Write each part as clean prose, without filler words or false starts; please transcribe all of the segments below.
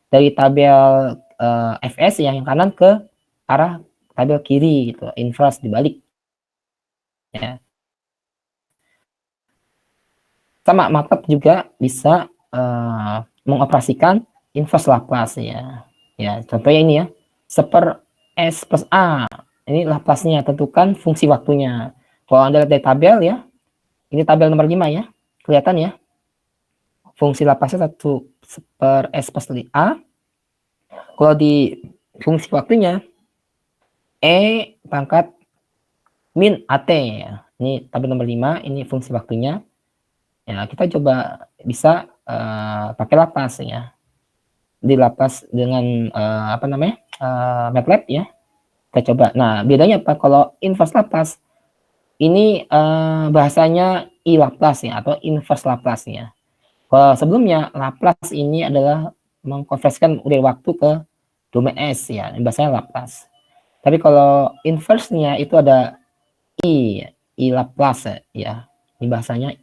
dari tabel Fs yang kanan ke arah tabel kiri gitu, inverse dibalik. Ya. Sama MATLAB juga bisa mengoperasikan inverse Laplace ya. Ya, contohnya ini ya. Seper S plus A. Ini Laplace-nya, tentukan fungsi waktunya. Kalau Anda lihat dari tabel ya, ini tabel nomor 5 ya. Kelihatan ya. Fungsi Laplace-nya 1 per S plus A. Kalau di fungsi waktunya, E pangkat min AT ya. Ini tabel nomor 5, ini fungsi waktunya. Ya, kita coba bisa pakai Laplace ya. Di Laplace dengan apa namanya? MATLAB ya. Kita coba. Nah, bedanya apa? Kalau inverse Laplace ini bahasanya I Laplace ya atau inverse Laplace ya. Kalau sebelumnya Laplace ini adalah mengkonversikan dari waktu ke domain S ya, bahasanya Laplace. Tapi kalau inverse-nya itu ada I Laplace ya. Ini bahasanya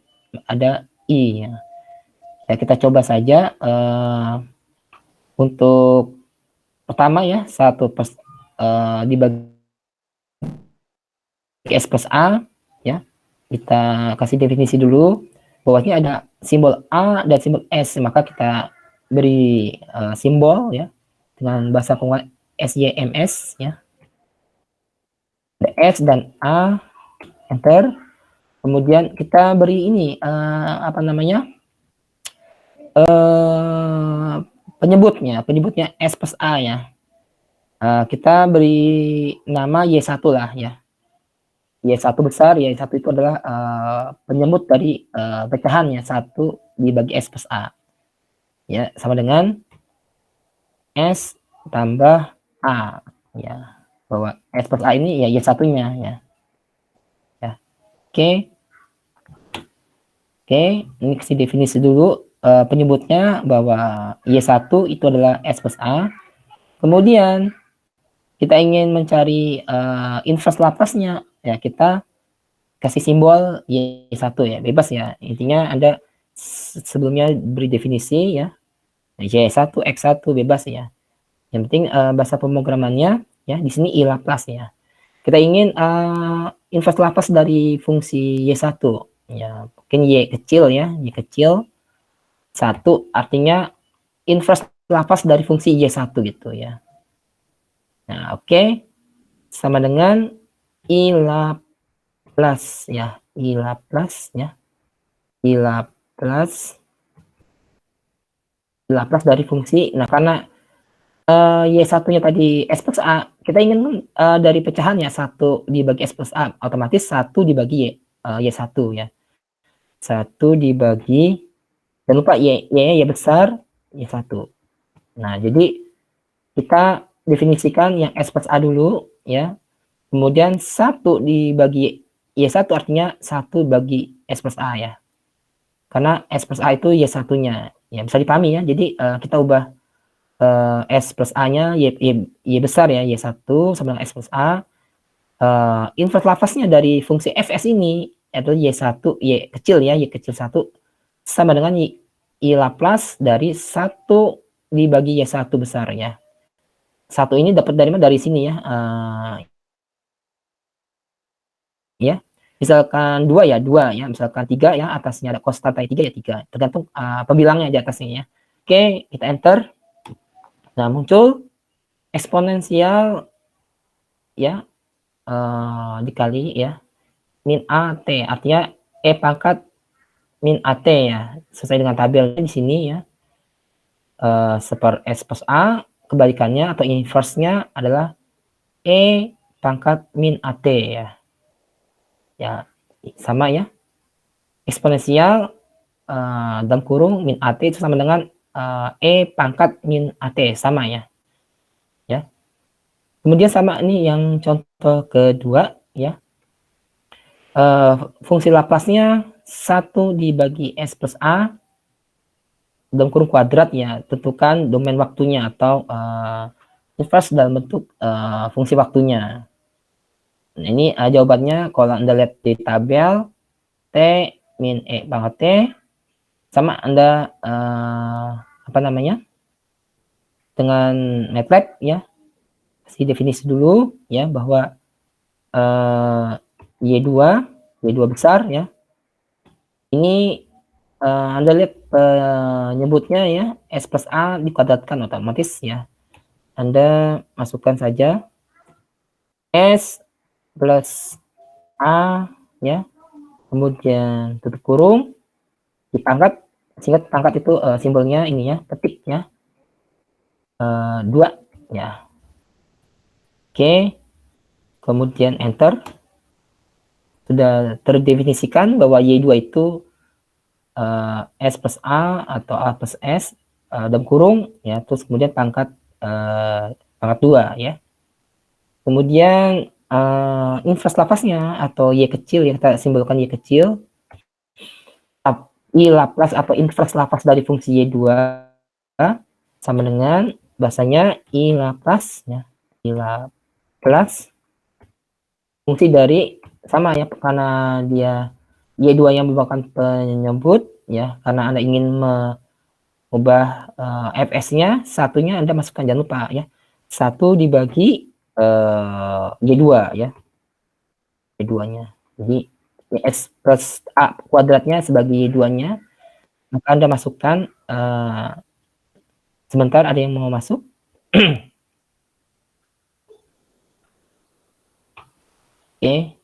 ada I ya. Ya, kita coba saja untuk pertama ya, 1 per dibagi S plus A ya. Kita kasih definisi dulu bahwa ini ada simbol A dan simbol S, maka kita beri simbol ya dengan bahasa penggunaan SYMS ya. Ada S dan A, enter. Kemudian kita beri ini apa namanya? Penyebutnya S plus A ya. Kita beri nama Y1 lah ya. Y1 besar, Y1 itu adalah penyebut dari pecahannya 1 dibagi S plus A. Ya, sama dengan S tambah A. Ya, bahwa S plus A ini ya Y1-nya ya. Ya. Oke. Oke, ini kasih definisi dulu penyebutnya bahwa Y1 itu adalah S plus A. Kemudian kita ingin mencari inverse Laplace-nya, ya kita kasih simbol Y1 ya, bebas ya. Intinya Anda sebelumnya beri definisi ya. Y1, X1 bebas ya. Yang penting bahasa pemrogramannya ya di sini I Laplace ya. Kita ingin inverse Laplace dari fungsi Y1 ya. Mungkin Y kecil ya, Y kecil 1 artinya inverse Laplace dari fungsi Y1 gitu ya. Nah, oke. Sama dengan I Laplace ya, I Laplace ya. I Laplace dari fungsi. Nah, karena Y1-nya tadi S plus A, kita ingin dari pecahannya 1 dibagi S plus A, otomatis 1 dibagi Y1 ya. 1 dibagi, jangan lupa Y-nya Y besar, Y1. Nah, jadi kita definisikan yang S plus A dulu ya. Kemudian 1 dibagi Y1 artinya 1 bagi S plus A ya. Karena S plus A itu Y1-nya. Ya, bisa dipahami ya. Jadi kita ubah S plus A-nya Y besar ya, Y1 sama dengan S plus A. Inverse Laplace-nya dari fungsi Fs ini yaitu Y1, Y kecil ya, Y kecil 1 sama dengan I Laplace dari 1 dibagi Y1 besar ya. 1 ini dapat dari mana? Dari sini ya. Ya. Misalkan 2 ya, 2 ya. Misalkan 3 ya, atasnya ada konstanta 3 ya 3. Tergantung pembilangnya di atasnya ya. Oke, kita enter. Nah, muncul eksponensial ya dikali ya min AT, artinya E pangkat min AT ya, sesuai dengan tabelnya di sini ya. Seper S plus A, kebalikannya atau inverse-nya adalah E pangkat min AT ya. Ya, sama ya. Eksponensial dalam kurung min AT itu sama dengan E pangkat min AT, sama ya. Ya. Kemudian sama ini yang contoh kedua ya. Fungsi Laplace-nya 1 dibagi S plus A dalam kurung kuadrat ya, tentukan domain waktunya atau inverse dalam bentuk fungsi waktunya. Nah, ini jawabannya kalau Anda lihat di tabel T min E pangkat T sama Anda apa namanya? dengan MATLAB ya, kasih definisi dulu ya bahwa Y2 besar ya. Ini Anda lihat penyebutnya ya, S plus A dikuadratkan otomatis ya. Anda masukkan saja S plus A ya, kemudian tutup kurung, dipangkat, singkat pangkat itu simbolnya ini ya, ketik ya, 2 ya. Oke, kemudian enter. Sudah terdefinisikan bahwa Y2 itu S plus A atau A plus S dalam kurung ya, terus kemudian pangkat 2 ya. Kemudian invers lapasnya atau Y kecil ya, kita simbolkan Y kecil. I Laplace atau invers Laplace dari fungsi Y2 sama dengan bahasanya I Laplace ya, I Laplace fungsi dari sama ya, karena dia Y2 yang merupakan penyebut ya, karena Anda ingin mengubah Fs-nya, satunya Anda masukkan, jangan lupa ya, 1 dibagi Y2 ya, Y2-nya. Jadi S plus A kuadratnya sebagai Y2-nya, maka Anda masukkan sebentar, ada yang mau masuk. Oke.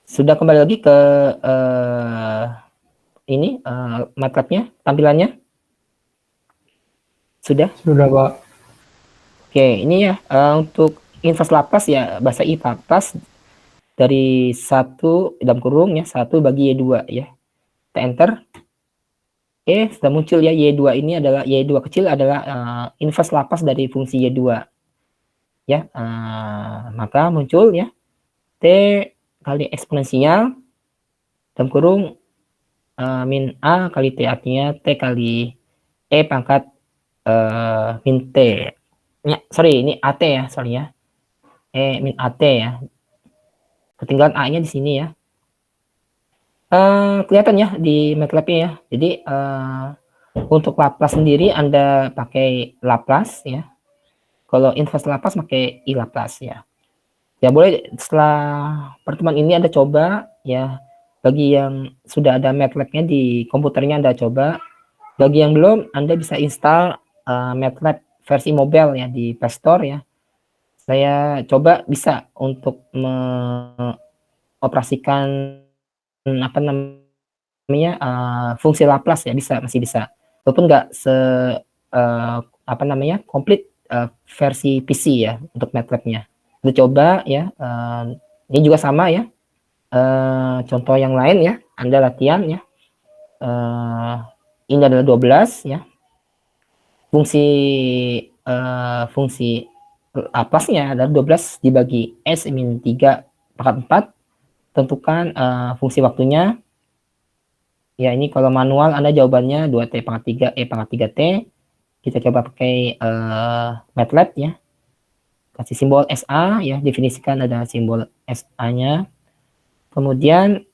Sudah kembali lagi ke ini MATLAB-nya, tampilannya? Sudah? Sudah, Pak. Oke, ini ya untuk invers Laplace ya, bahasa I Laplace dari 1 dalam kurung ya, 1 bagi Y2 ya. Kita enter. Oke, sudah muncul ya, Y2 ini adalah, Y2 kecil adalah invers Laplace dari fungsi Y2. Ya, maka muncul ya T kali eksponensial dalam kurung min A kali T, artinya T kali E pangkat min T. Ya, sorry, ini AT ya, sorry ya. E min AT ya. Ketinggalan A-nya di sini ya. Kelihatan ya di MATLAB-nya ya. Jadi untuk Laplace sendiri Anda pakai Laplace ya. Kalau invers Laplace pakai I Laplace ya. Ya boleh setelah pertemuan ini Anda coba ya. Bagi yang sudah ada MATLAB-nya di komputernya Anda coba. Bagi yang belum, Anda bisa install MATLAB versi mobile ya di Play Store ya. Saya coba bisa untuk mengoperasikan apa namanya fungsi Laplace ya, masih bisa. Walaupun nggak apa namanya komplit versi PC ya untuk MATLAB-nya. Kita coba ya. Ini juga sama ya. Contoh yang lain ya, Anda latihan ya. Ini adalah 12 ya. Fungsi Laplace-nya adalah 12 dibagi S min 3 pangkat 4. Tentukan fungsi waktunya. Ya, ini kalau manual Anda jawabannya 2T pangkat 3 E pangkat 3T. Kita coba pakai MATLAB ya. Kasih simbol SA ya, definisikan ada simbol SA-nya. Kemudian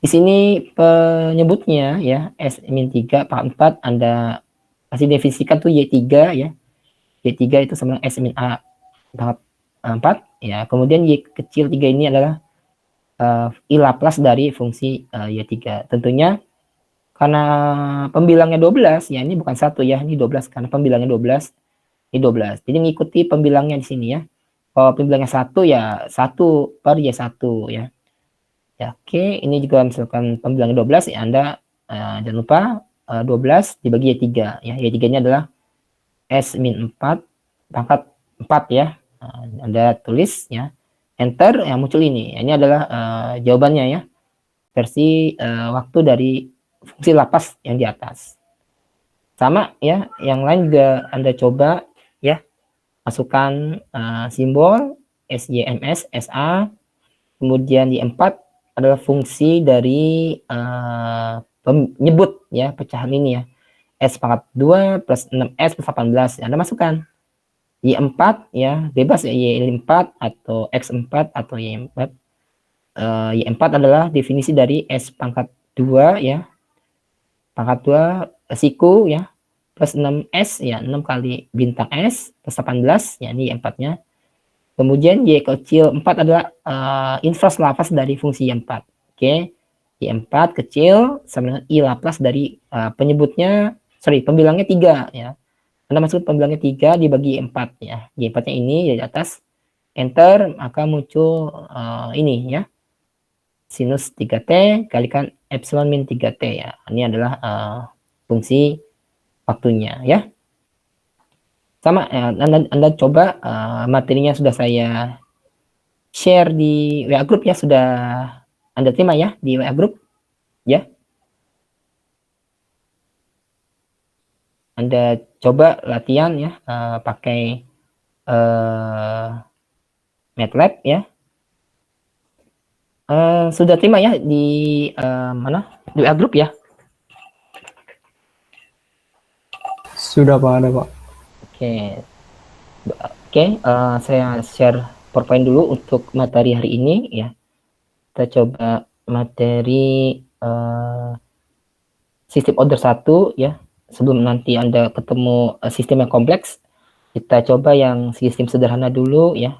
di sini penyebutnya ya, S min 3 pangkat 4, Anda kasih definisikan tuh Y3 ya. Y3 itu sama dengan S min A pangkat 4 ya. Kemudian Y kecil 3 ini adalah I Laplace dari fungsi Y3. Tentunya karena pembilangnya 12 ya, ini bukan 1 ya, ini 12 karena pembilangnya 12. Ini 12. Jadi mengikuti pembilangnya di sini ya. Kalau pembilangnya 1 ya 1 per Y1 ya. Ya, oke, ini juga misalkan pembilangnya 12 ya, Anda jangan lupa 12 dibagi Y3 ya. Y3-nya adalah S min 4 pangkat 4 ya. Anda tulis ya. Enter, yang muncul ini. Ini adalah jawabannya ya. Versi waktu dari fungsi Laplace yang di atas. Sama ya, yang lain juga Anda coba ya. Masukkan simbol SYMS, SA. Kemudian Y4 adalah fungsi dari penyebut ya, pecahan ini ya. S pangkat 2 plus 6S plus 18. Anda masukkan. Y4 ya, bebas ya, Y4 atau X4 atau Y4. Y4 adalah definisi dari S pangkat 2 ya. pangkat 2 siku ya, plus 6S ya, 6 kali bintang S plus 18 ya, ini Y4-nya. Kemudian Y kecil 4 adalah inverse Laplace dari fungsi Y4. Oke. Y4 kecil sama dengan I Laplace dari pembilangnya 3 ya. Anda masuk pembilangnya 3 dibagi Y4 ya. Y4-nya ini di atas, enter, maka muncul ini ya. Sinus 3T kalikan epsilon min 3T ya. Ini adalah fungsi waktunya ya. Sama Anda coba materinya sudah saya share di WA group ya, sudah Anda terima ya di WA group ya. Anda coba latihan ya pakai MATLAB ya. Sudah terima ya di mana? Di WA group ya. Sudah Pak, ada Pak. Oke, saya share PowerPoint dulu untuk materi hari ini ya. Kita coba materi sistem order 1 ya. Sebelum nanti Anda ketemu sistem yang kompleks, kita coba yang sistem sederhana dulu ya.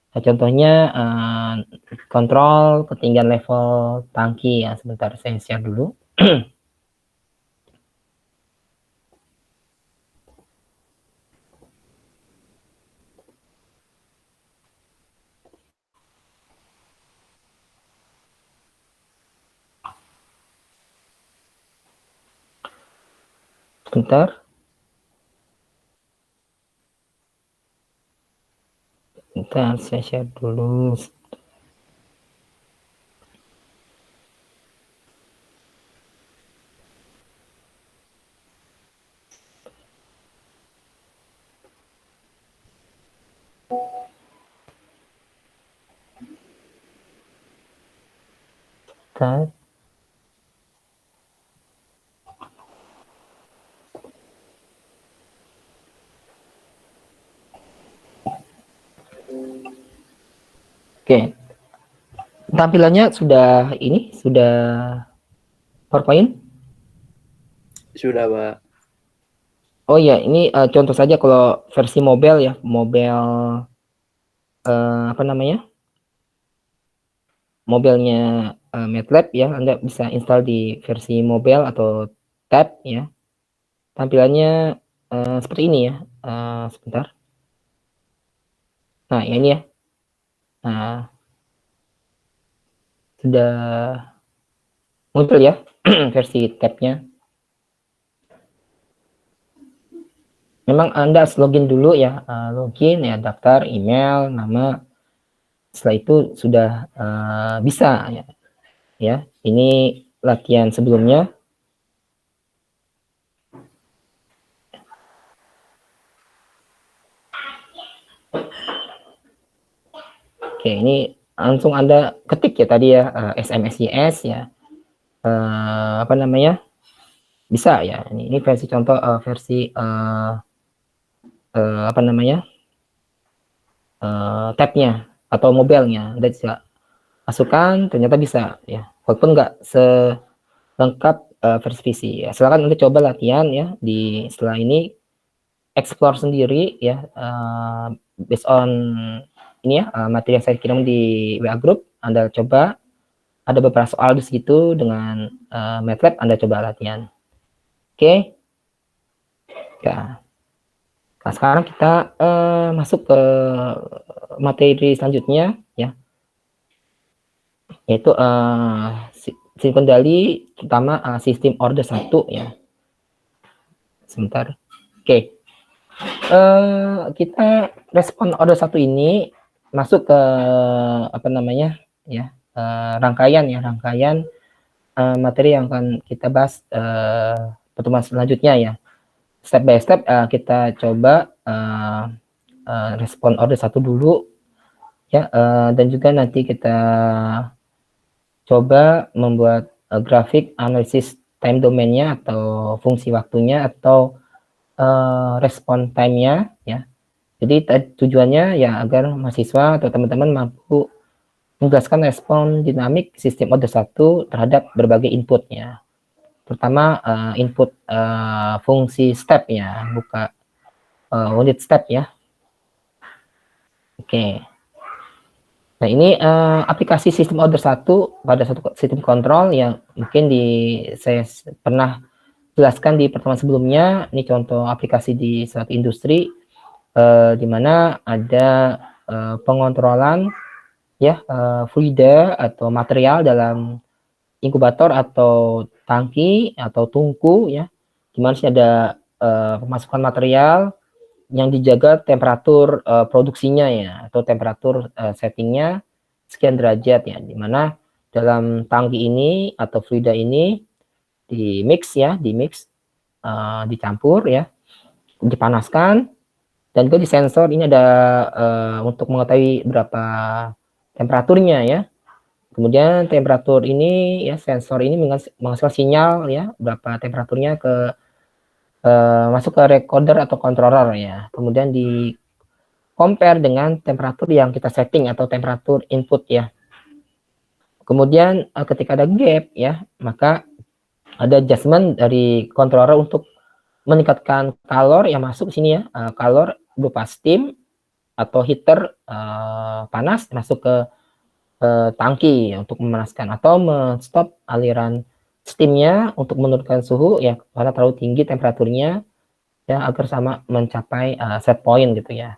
Contohnya kontrol ketinggian level tangki ya. Sebentar saya share dulu. Sebentar. Sebentar, saya share dulu. Sebentar. Oke. Tampilannya sudah PowerPoint? Sudah, Pak. Oh iya, ini contoh saja kalau versi mobile ya, mobile apa namanya? Mobilenya MATLAB ya, Anda bisa install di versi mobile atau tab ya. Tampilannya seperti ini ya. Sebentar. Nah, ini ya. Nah, sudah muncul ya versi tabnya. Memang Anda harus login dulu ya, login ya, daftar email, nama. Setelah itu sudah bisa ya. Ya, ini latihan sebelumnya. Oke, ini langsung Anda ketik ya tadi ya, SMSIS ya. Apa namanya? Bisa ya. Ini versi contoh versi apa namanya? Tabnya atau mobilnya. Anda bisa masukkan, ternyata bisa ya. Walaupun nggak selengkap versi PC ya. Silakan Anda coba latihan ya di setelah ini, explore sendiri ya, based on ini ya, materi yang saya kirim di WA group. Anda coba, ada beberapa soal di situ dengan MATLAB, Anda coba latihan. Oke. Ya. Nah, sekarang kita masuk ke materi selanjutnya ya, yaitu sistem kendali, terutama sistem order 1 ya. Sebentar. Oke. Kita respon order 1 ini masuk ke apa namanya ya, rangkaian materi yang akan kita bahas pertemuan selanjutnya ya. Step by step kita coba respon order 1 dulu ya, dan juga nanti kita coba membuat grafik analisis time domainnya atau fungsi waktunya atau respon time-nya ya. Jadi tujuannya ya agar mahasiswa atau teman-teman mampu menjelaskan respon dinamik sistem order 1 terhadap berbagai inputnya. Pertama input fungsi step ya, buka unit step ya. Oke. Nah, ini aplikasi sistem order 1 pada satu sistem kontrol yang mungkin saya pernah jelaskan di pertemuan sebelumnya. Ini contoh aplikasi di suatu industri di mana ada pengontrolan ya fluida atau material dalam inkubator atau tangki atau tungku ya. Di mana sih ada pemasukan material yang dijaga temperatur produksinya ya, atau temperatur settingnya sekian derajat ya, dimana dalam tangki ini atau fluida ini di mix dicampur ya, dipanaskan, dan juga di sensor ini ada untuk mengetahui berapa temperaturnya ya. Kemudian temperatur ini ya, sensor ini menghasilkan sinyal ya berapa temperaturnya ke masuk ke recorder atau controller ya. Kemudian di compare dengan temperatur yang kita setting atau temperatur input ya. Kemudian ketika ada gap ya, maka ada adjustment dari controller untuk meningkatkan kalor yang masuk ke sini ya. Kalor berupa steam atau heater panas masuk ke tangki ya, untuk memanaskan atau men-stop aliran steamnya untuk menurunkan suhu ya karena terlalu tinggi temperaturnya ya, agar sama mencapai set point gitu ya.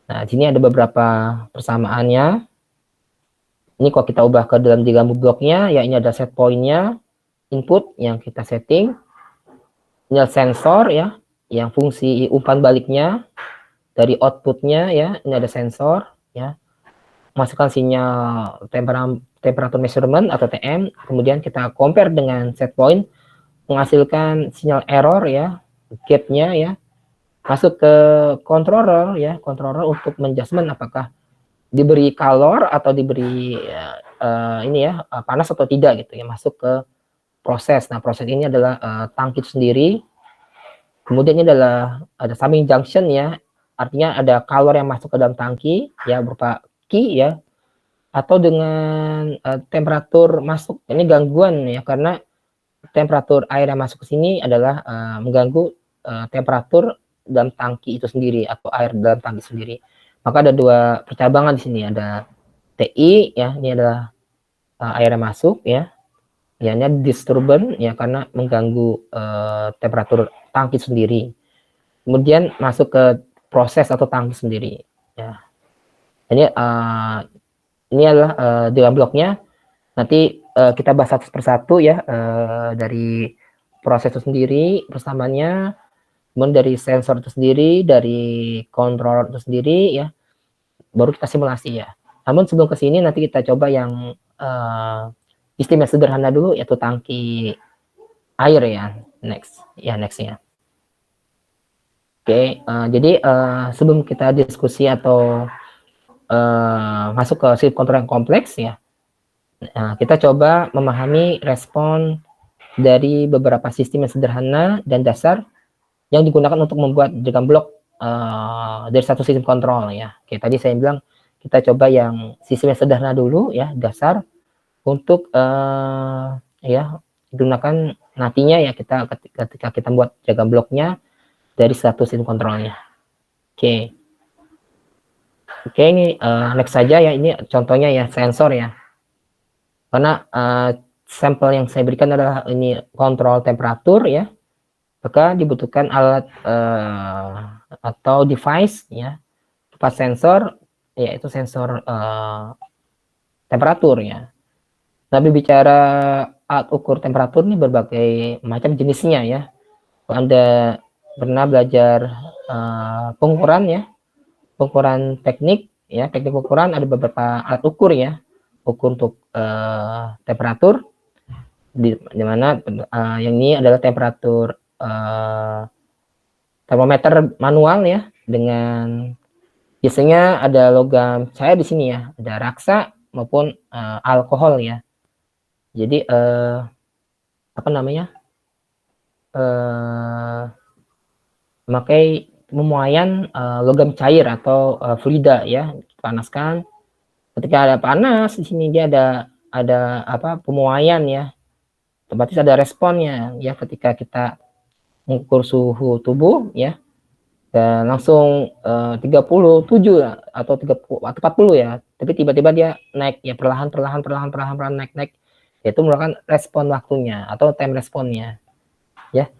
Nah, di sini ada beberapa persamaannya. Ini kalau kita ubah ke dalam digambar bloknya ya, ini ada set point-nya, input yang kita setting, ini ada sensor ya yang fungsi umpan baliknya dari outputnya ya, ini ada sensor ya, masukkan sinyal temperatur measurement atau TM, kemudian kita compare dengan set point, menghasilkan sinyal error ya, gap-nya ya, masuk ke controller ya, controller untuk menjudgment apakah diberi kalor atau diberi ini ya panas atau tidak gitu ya, masuk ke proses. Nah, proses ini adalah tangki itu sendiri. Kemudian ini adalah ada summing junction ya, artinya ada kalor yang masuk ke dalam tangki ya berupa Q ya, atau dengan temperatur masuk. Ini gangguan ya, karena temperatur air yang masuk ke sini adalah mengganggu temperatur dalam tangki itu sendiri atau air dalam tangki sendiri. Maka ada dua percabangan di sini, ada TI ya, ini adalah air yang masuk ya. Ya, ini disturbance ya karena mengganggu temperatur tangki sendiri. Kemudian masuk ke proses atau tangki sendiri ya. Ini adalah dalam bloknya. Nanti kita bahas satu persatu ya, dari proses itu sendiri persamaannya, kemudian dari sensor itu sendiri, dari controller itu sendiri ya, baru kita simulasi ya. Namun sebelum ke sini nanti kita coba yang sistem yang sederhana dulu, yaitu tangki air ya. Next ya. Oke, jadi sebelum kita diskusi atau masuk ke sistem kontrol yang kompleks ya, kita coba memahami respon dari beberapa sistem yang sederhana dan dasar yang digunakan untuk membuat diagram blok dari satu sistem kontrol ya. Oke, tadi saya bilang kita coba yang sistem yang sederhana dulu ya, dasar, untuk ya digunakan nantinya ya kita ketika kita buat diagram bloknya dari satu sistem kontrolnya. Oke, ini next saja ya, ini contohnya ya sensor ya. Karena sampel yang saya berikan adalah ini kontrol temperatur ya, maka dibutuhkan alat atau device ya, berupa sensor, yaitu sensor temperatur ya. Tapi bicara alat ukur temperatur ini berbagai macam jenisnya ya. Kalau Anda pernah belajar pengukuran ya, pengukuran teknik ya, teknik ukuran, ada beberapa alat ukur ya, ukur untuk temperatur, di mana yang ini adalah temperatur termometer manual ya, dengan biasanya ada logam cair di sini ya, ada raksa maupun alkohol ya. Jadi apa namanya, memakai pemuaian logam cair atau fluida ya, panaskan. Ketika ada panas di sini dia ada apa, pemuaian ya, otomatis ada responnya ya ketika kita mengukur suhu tubuh ya, dan langsung 37 atau 30 atau 40 ya, tapi tiba-tiba dia naik ya, perlahan naik, yaitu merupakan respon waktunya atau time responnya ya.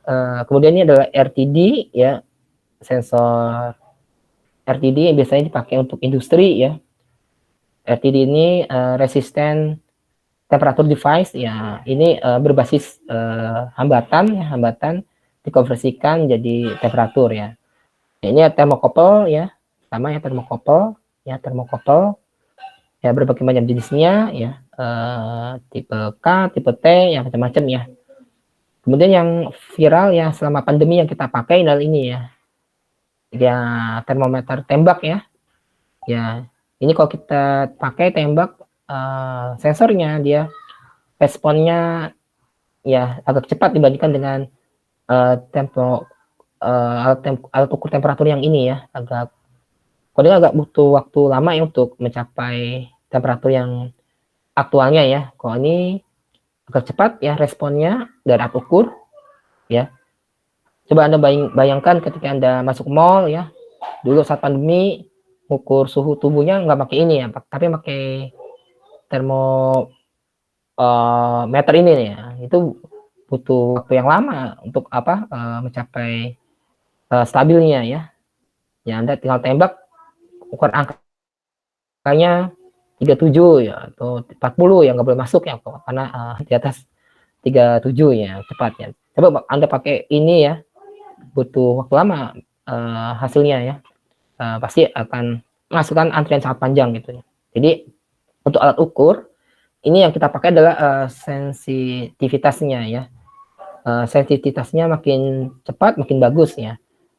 Kemudian ini adalah RTD ya, sensor RTD yang biasanya dipakai untuk industri ya. RTD ini resisten temperature device ya, ini berbasis hambatan dikonversikan jadi temperatur ya. Ini termokopel ya, sama ya termokopel ya, berbagai macam jenisnya ya, tipe K, tipe T ya, macam-macam ya. Kemudian yang viral ya selama pandemi yang kita pakai adalah ini ya, termometer tembak ya. Ya, ini kalau kita pakai tembak, sensornya dia responnya ya agak cepat dibandingkan dengan alat ukur temperatur yang ini ya, dia agak butuh waktu lama ya untuk mencapai temperatur yang aktualnya ya. Kalau ini agak cepat ya responnya dari alat ukur ya. Coba Anda bayangkan ketika Anda masuk mall ya, dulu saat pandemi ukur suhu tubuhnya nggak pakai ini ya, tapi pakai termometer ini nih ya. Itu butuh waktu yang lama untuk mencapai stabilnya ya. Ya Anda tinggal tembak, ukur angkanya 37 ya atau 40 yang nggak boleh masuk ya, karena di atas 37 ya cepat ya. Coba Anda pakai ini ya, butuh waktu lama hasilnya ya. Pasti akan menghasilkan antrian sangat panjang gitu ya. Jadi untuk alat ukur ini yang kita pakai adalah sensitivitasnya ya. Sensitivitasnya makin cepat makin bagus ya.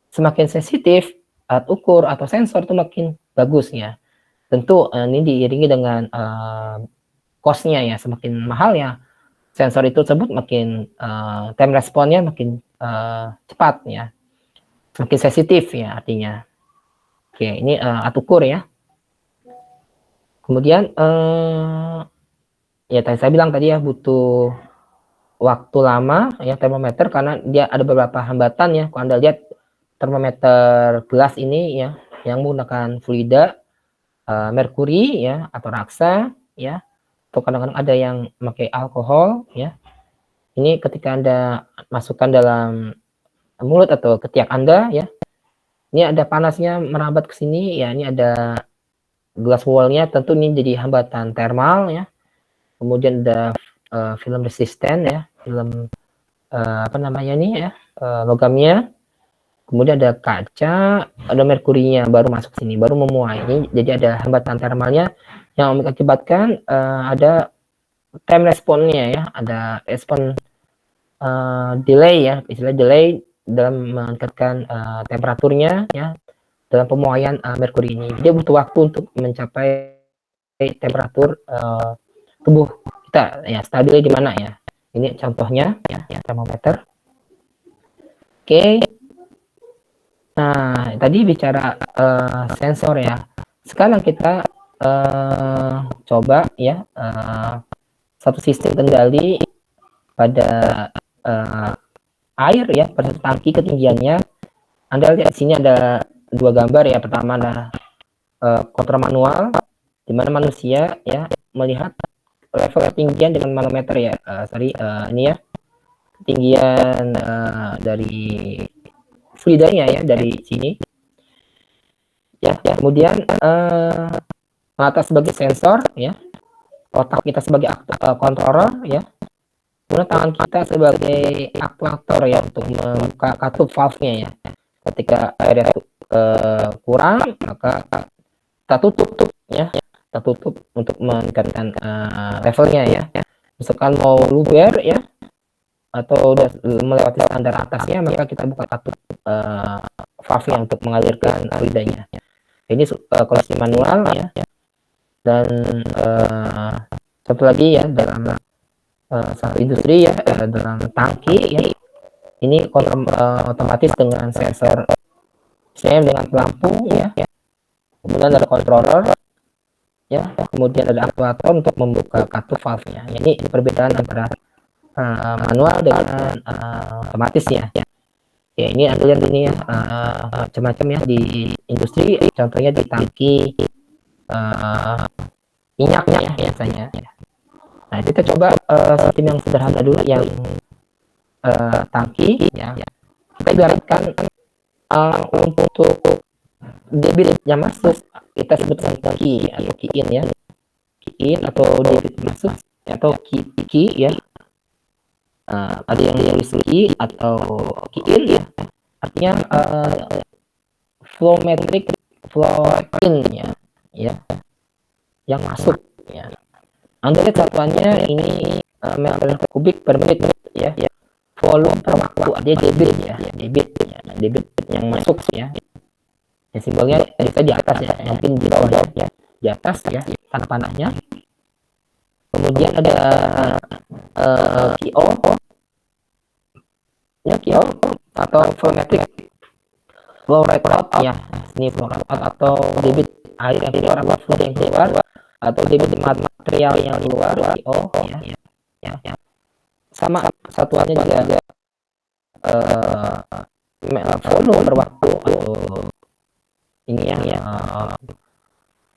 Semakin sensitif alat ukur atau sensor itu makin bagus ya. Tentu ini diiringi dengan cost-nya ya, semakin mahal ya sensor itu tersebut, makin time responnya makin cepat ya, semakin sensitif ya artinya. Oke, ini alat ukur ya. Kemudian ya tadi saya bilang tadi ya, butuh waktu lama ya termometer karena dia ada beberapa hambatan ya. Kalau Anda lihat termometer gelas ini ya, yang menggunakan fluida merkuri ya atau raksa ya, atau kadang-kadang ada yang memakai alkohol ya. Ini ketika Anda masukkan dalam mulut atau ketiak Anda ya, ini ada panasnya merambat ke sini ya, ini ada glass wall-nya, tentu ini jadi hambatan thermal ya. Kemudian ada film resisten ya, film logamnya. Kemudian ada kaca, ada merkurinya baru masuk sini, baru memuai. Ini jadi ada hambatan thermalnya yang mengakibatkan ada time response-nya ya, ada respon delay ya, istilah delay dalam meningkatkan temperaturnya ya, dalam pemuaian merkuri ini. Dia butuh waktu untuk mencapai temperatur tubuh kita ya, stabilnya di mana ya. Ini contohnya ya, termometer. Oke. Nah, tadi bicara sensor ya. Sekarang kita coba ya satu sistem kendali pada air ya, pada tangki ketinggiannya. Anda lihat di sini ada dua gambar ya. Pertama ada kontrol manual, di mana manusia ya melihat level ketinggian dengan manometer ya. Ini ya ketinggian dari fluidanya ya, dari sini ya. Kemudian mata sebagai sensor ya, otak kita sebagai controller ya, kemudian tangan kita sebagai aktuator ya untuk membuka katup valve-nya ya. Ketika airnya kurang, maka kita tutup ya, kita tutup untuk meningkatkan levelnya ya. Misalkan mau luber ya, atau udah melewati standar atasnya, maka kita buka katup valve yang untuk mengalirkan fluidanya. Ini kondisi manual ya. Dan satu lagi ya, dalam satu industri ya, dalam tangki ya, ini kontrol otomatis dengan sensor, misalnya dengan pelampung ya. Kemudian ada controller ya, kemudian ada aktuator untuk membuka katup valve-nya. Ini perbedaan antara manual dengan otomatis ya. Ya ini ada lihat ini ya, macam-macam ya di industri, contohnya di tangki minyaknya ya biasanya. Nah kita coba sistem yang sederhana dulu, yang tangki ya. Kita ibaratkan untuk debit yang masuk kita sebutkan key atau key in ya, key in atau debit masuk atau key ya. Ada yang tulis key atau key in ya, artinya flow metric flow in ya yang masuk ya. Anda lihat satuannya ini meter kubik per menit ya, volume per waktu, ada debit ya, debit yang masuk ya. Ya, simbolnya bisa di atas ya, mungkin di bawah ya, di atas ya tanda panahnya. Kemudian ada QO ya, QO atau volumetric flow rate out ya, ini flow rate out atau debit air yang keluar atau flow yang keluar, atau debit material yang keluar, QO ya. Sama satuannya juga volume per waktu atau ini yang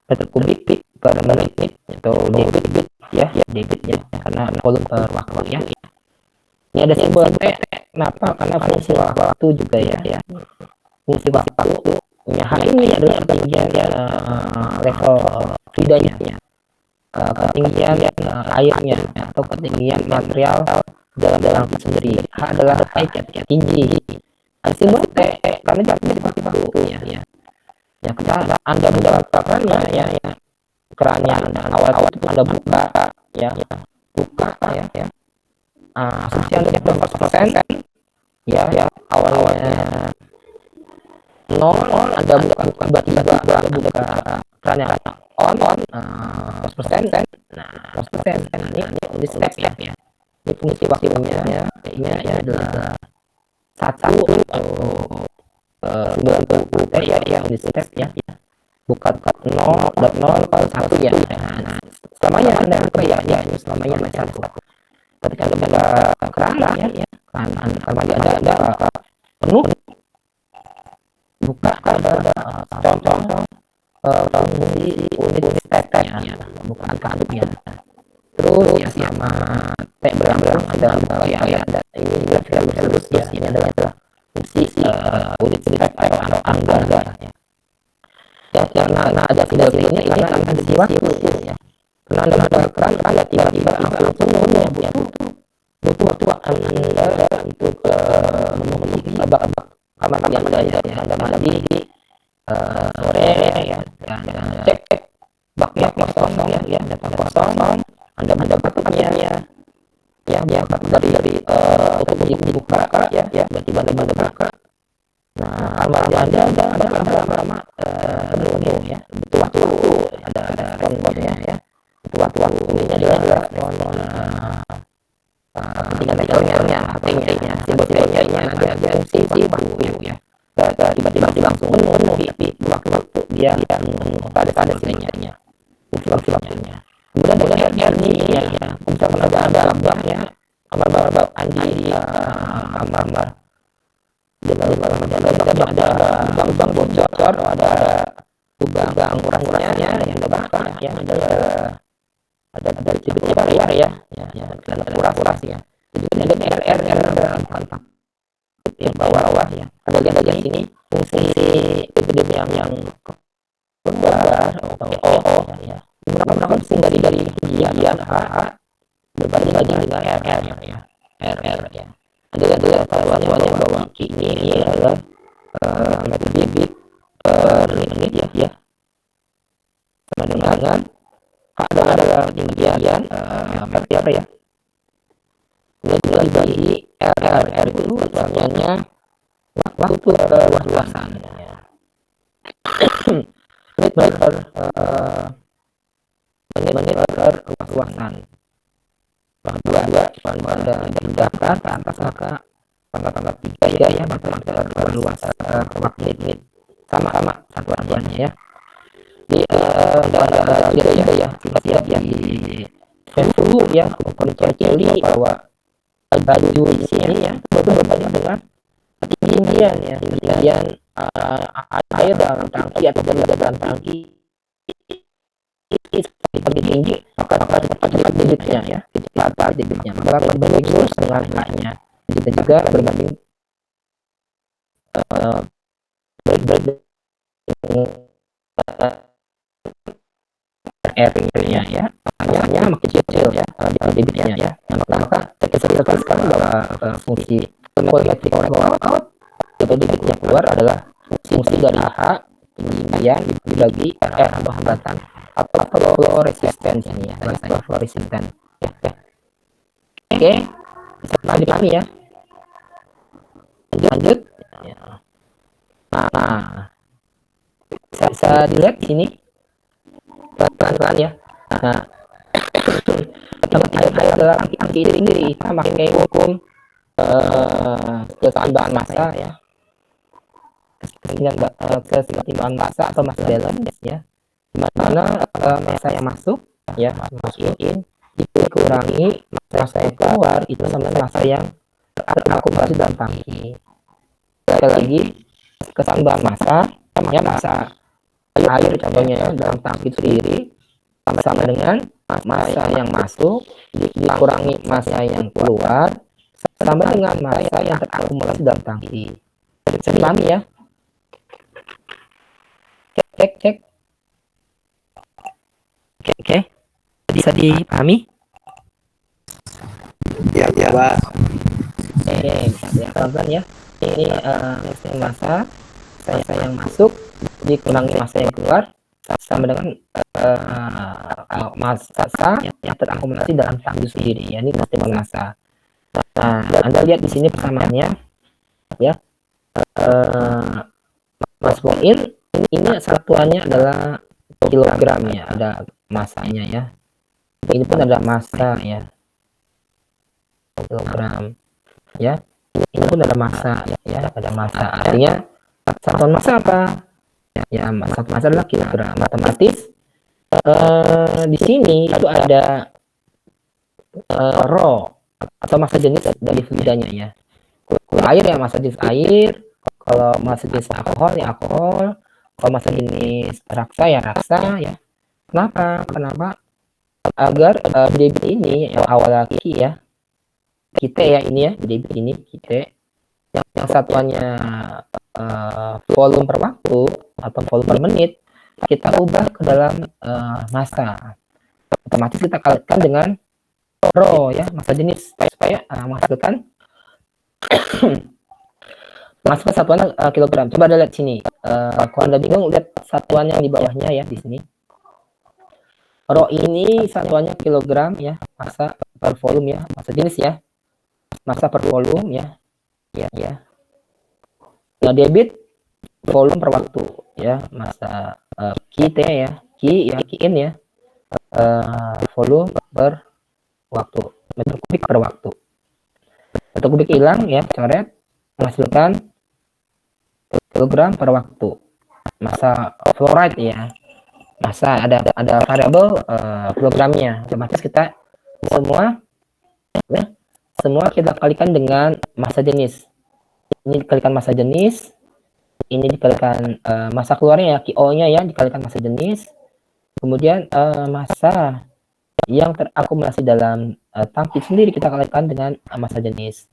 meter kubik per menit atau debit ya, debitnya karena volume per waktu ya. Ini ada simbol T, kenapa? Karena fungsi waktu juga ya. Fungsi waktu H ini adalah ketinggian level fluidanya ya, ketinggian airnya atau ketinggian material dalam sendiri. H adalah high ya, tinggi. Ada simbol T karena jatuhnya di waktu ya. Ya, ketika Anda mendapatkannya ya, keran yang awal itu Anda buka ya, ya. Asumsi Anda 100% ya, awalnya 0, Anda buka tiba-tiba Anda buka keran yang on 100%. Nah, 100% ini step ya. Ini fungsi waktunya ya, ini adalah 1 atau ya di step ya, bukan 0.0 kalau 1 ya. Nah, selamanya Anda buka ya, selamanya Anda 1. Ketika Anda buka keran ya, karena ada penuh, buka ada contoh fungsi unit step ya, bukan kaduk ya. Terus ya sama T berang ada buka ya, ada ini grafik lurus ya, ini adalah fungsi unit step atau anggar ya. Ya karena ada tidak ini karena ada di waktu ya. Karena ada keran Anda tiba-tiba langsung ya, butuh waktu Anda untuk memenuhi babak kamar yang Anda mandi sore ya, cek baknya kosong ya, data kosong, Anda mendapatkannya ya, dari untuk dibuka ya, tiba-tiba Anda buka. Nah, kamar Anda lama-lama penuh ya, butuh waktu, ada responsnya ya, butuh waktu. Ini adalah ketinggian levelnya, HT-nya, simbol-simbolnya ada fungsi waktu ya. Tiba-tiba langsung penuh, tapi waktu dia pada nya, fungsi waktunya. Kemudian ada ini ya, misalkan ada baknya, kamar mandi, kamar ada lubang bocor, ada lubang kurang-kurangnya yang ada bakar ya, ada cibir-cibir ya, ada kuras ya. Jadi ada RR yang bawah ya. Ada bagian sini fungsi BPDM yang keluar atau ya. Beberapa fungsi dari ketinggian H berbanding dengan RR ya. RR ya. Ada taruhannya bahwa ini adalah meter debit per menit ya. Sama dengan ada ketinggian meter ya. Kemudian dibagi RR itu artinya waktu luasan ya. menit per luasan. Dua pada pindahkan ke atas maka pangkat 3 ya, meter per luasan waktu menit sama satuannya ya. Di ada ya siap ya di Facebook ya, Celi bahwa ketinggian ya, ketinggian air dalam tangki atau dalam tangki lebih tinggi, maka cepat debitnya ya, cepat debitnya, maka berbanding lurus dengan H-nya, dan juga berbanding R-nya ya, hanya makin kecil ya, debitnya ya, maka kita sekarang bahwa fungsi volumetric rollout atau debitnya keluar adalah fungsi dari H ketinggian dibagi R atau hambatan atau flow resistance ini ya, flow resistance ya. Oke, bisa dipahami ya. Lanjut. Nah, bisa dilihat di sini pelan-pelan ya. Nah, air adalah tangki sendiri, kita pakai hukum keseimbangan massa ya, keseimbangan massa atau mass balance ya, dimana massa yang masuk ya, masukin dikurangi massa yang keluar itu sama massa yang terakumulasi dalam tangki. Sekali lagi, keseimbangan massa ya, massa air contohnya dalam tangki itu sendiri sama dengan massa yang masuk dikurangi massa yang keluar sama dengan massa yang terakumulasi dalam tangki. Bisa dipahami ya? Cek. Oke. Bisa dipahami? Ya, Pak. Bisa pelan-pelan ya. Ini massa yang masuk dikurangi massa yang keluar sama dengan massa yang terakumulasi dalam tangki sendiri ya, ini keseimbangan massa. Nah, Anda lihat di sini persamaannya ya. Mass flow in ini satuannya adalah kilogram ya, ada massanya ya. Ini pun ada massa ya, kilogram ya. Ini pun ada massa ya, ada massa. Artinya satuan massa apa? Ya, satu massa adalah kilogram. Matematis di sini itu ada rho atau massa jenis dari fluidanya ya. Kalau air ya massa jenis air, kalau massa jenis alkohol ya alkohol, kalau massa jenis raksa ya raksa ya. Kenapa? Agar debit ini yang awalnya Q ya, kita ya ini ya, debit ini kita yang satuannya volume per waktu atau volume per menit, kita ubah ke dalam massa. Otomatis kita kalikan dengan rho ya, massa jenis, supaya menghasilkan satuan kilogram. Coba Anda lihat sini. Kalau Anda bingung, lihat satuan yang di bawahnya ya, di sini. Rho ini satuannya kilogram ya, massa per volume ya, massa jenis ya, massa per volume ya. Nah, debit volume per waktu ya, massa Q ya, Q in ya, volume per waktu, meter kubik per waktu. Meter kubik hilang ya, coret, menghasilkan kilogram per waktu. Massa flow rate ya, massa ada variabel kilogramnya. Otomatis kita semua kita kalikan dengan massa jenis. Ini dikalikan massa jenis, ini dikalikan massa keluarnya ya, QO-nya ya, dikalikan massa jenis, kemudian massa yang terakumulasi dalam tangki sendiri kita kalikan dengan massa jenis.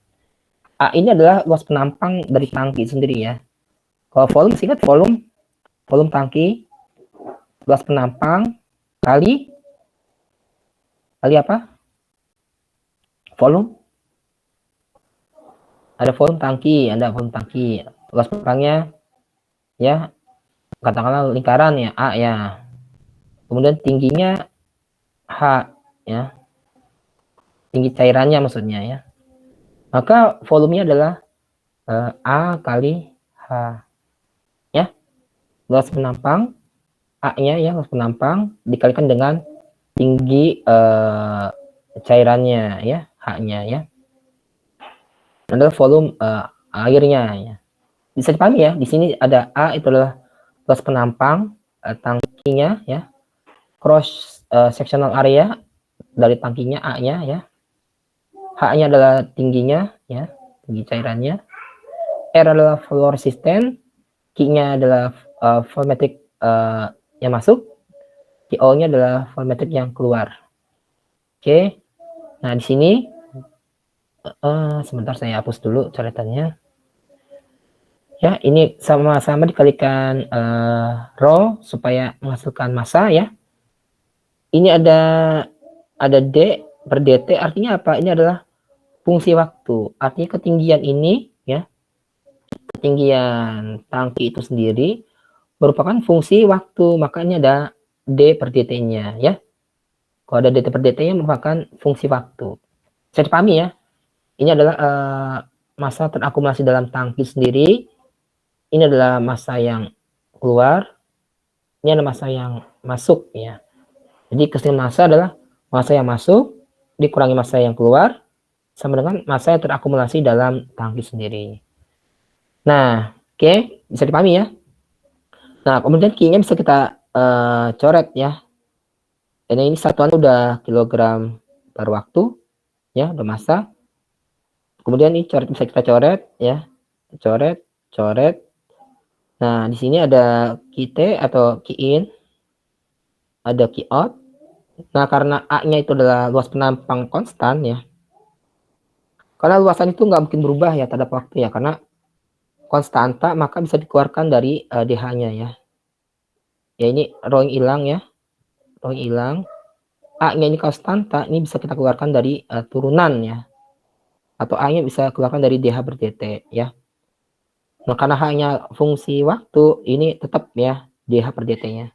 A ini adalah luas penampang dari tangki sendiri ya. Kalau volume, singkat volume tangki, luas penampang kali apa? Volume. Ada volume tangki, luas penampangnya ya, katakanlah lingkaran ya, A ya. Kemudian tingginya H ya. Tinggi cairannya maksudnya ya. Maka volumenya adalah A kali H ya. Luas penampang A-nya ya, luas penampang dikalikan dengan tinggi cairannya ya, H-nya ya. Adalah volume airnya ya. Bisa dipahami ya, di sini ada A itu adalah luas penampang tangkinya ya. Cross sectional area dari tangkinya A-nya ya. H-nya adalah tingginya ya, tinggi cairannya. R adalah flow resistant, Q-nya adalah volumetric yang masuk, QO-nya adalah volumetric yang keluar. Oke. Nah, di sini sebentar saya hapus dulu coretannya. Ya, ini sama-sama dikalikan rho supaya menghasilkan massa ya. Ini ada D per dt, artinya apa? Ini adalah fungsi waktu. Artinya ketinggian ini ya, ketinggian tangki itu sendiri merupakan fungsi waktu, makanya ada D per dt-nya ya. Kalau ada dt per dt-nya merupakan fungsi waktu. Saya dipahami ya. Ini adalah massa terakumulasi dalam tangki sendiri. Ini adalah massa yang keluar. Ini adalah massa yang masuk ya. Jadi keseimbangan massa adalah massa yang masuk dikurangi massa yang keluar sama dengan massa yang terakumulasi dalam tangki sendiri. Nah, oke, bisa dipahami ya. Nah, kemudian Q-nya bisa kita coret ya. Dan ini satuan udah kilogram per waktu ya, udah massa. Kemudian ini coret bisa kita coret ya. Coret. Nah, di sini ada QT atau Q-in. Ada Q-out. Nah, karena A-nya itu adalah luas penampang konstan ya. Karena luasan itu nggak mungkin berubah ya terhadap waktu ya, karena konstanta, maka bisa dikeluarkan dari DH-nya ya. Ya ini rho yang hilang ya. Rho yang hilang. A-nya ini konstanta, ini bisa kita keluarkan dari turunan ya. Atau A-nya bisa keluarkan dari DH per dt ya. Nah, karena H-nya fungsi waktu, ini tetap ya DH per dt-nya.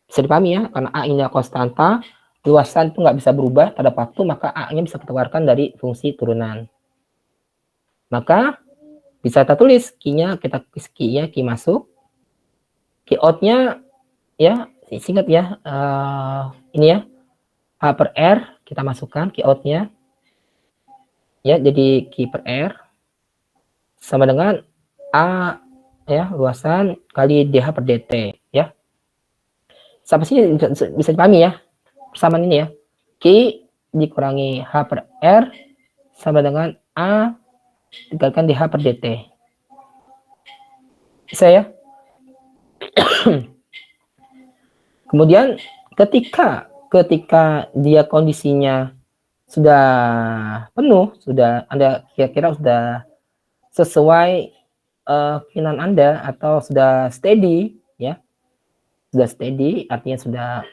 Bisa dipahami ya, karena A-nya konstanta, luasan itu nggak bisa berubah terhadap waktu, maka A-nya bisa kita keluarkan dari fungsi turunan. Maka bisa kita tulis Q-nya, Q masuk, Q out-nya ya, singkat ya, ini ya, H per R, kita masukkan Q out-nya, ya, jadi Q per R, sama dengan A, ya, luasan kali DH per dt, ya. Sampai sini bisa dipahami ya, persamaan ini ya, Q dikurangi H per R, sama dengan A, dikalikan DH per dt. Bisa ya? Kemudian ketika dia kondisinya sudah penuh, sudah Anda kira-kira sudah sesuai keinginan Anda atau sudah steady ya. Sudah steady artinya sudah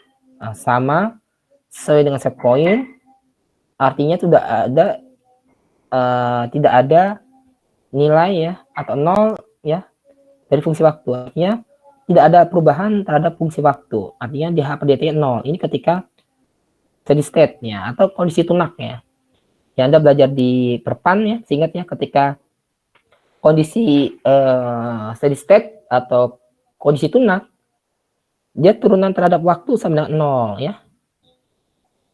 sama sesuai dengan set point. Artinya tidak ada nilai ya atau nol ya dari fungsi waktu. Artinya tidak ada perubahan terhadap fungsi waktu. Artinya DH per dt 0. Ini ketika steady state-nya atau kondisi tunaknya. Ya, Anda belajar di perpan ya, seingat ya, ketika kondisi steady state atau kondisi tunak, dia turunan terhadap waktu sama dengan 0 ya.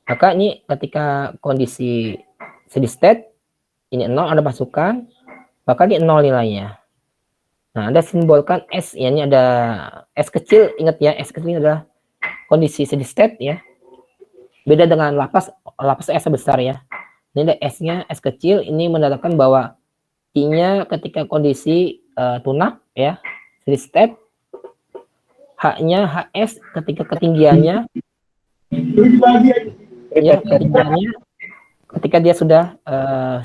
Maka ini ketika kondisi steady state, ini 0 Anda masukkan, maka ini 0 nilainya. Nah, Anda simbolkan S, ya, ini ada S kecil, ingat ya, S kecil ini adalah kondisi steady state ya. Beda dengan lapas S besar ya. Ini ada S-nya, S kecil, ini menandakan bahwa I-nya ketika kondisi tunak ya, steady state. H-nya HS ketika ketinggiannya ya, ketinggiannya ketika dia sudah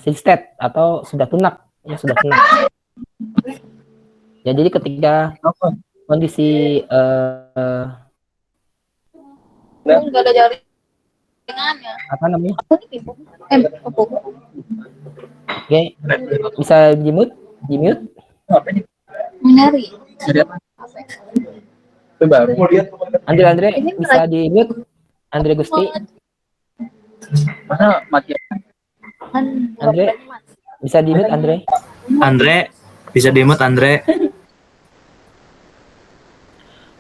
steady state atau sudah tunak ya, sudah tunak. Ya, jadi ketika kondisi nggak ada jaringannya. apa namanya? Oke, bisa di mute? Mencari. Andre bisa di mute? Andre Gusti. Masa mati? Andre bisa di mute Andre? Bisa dimut Andre.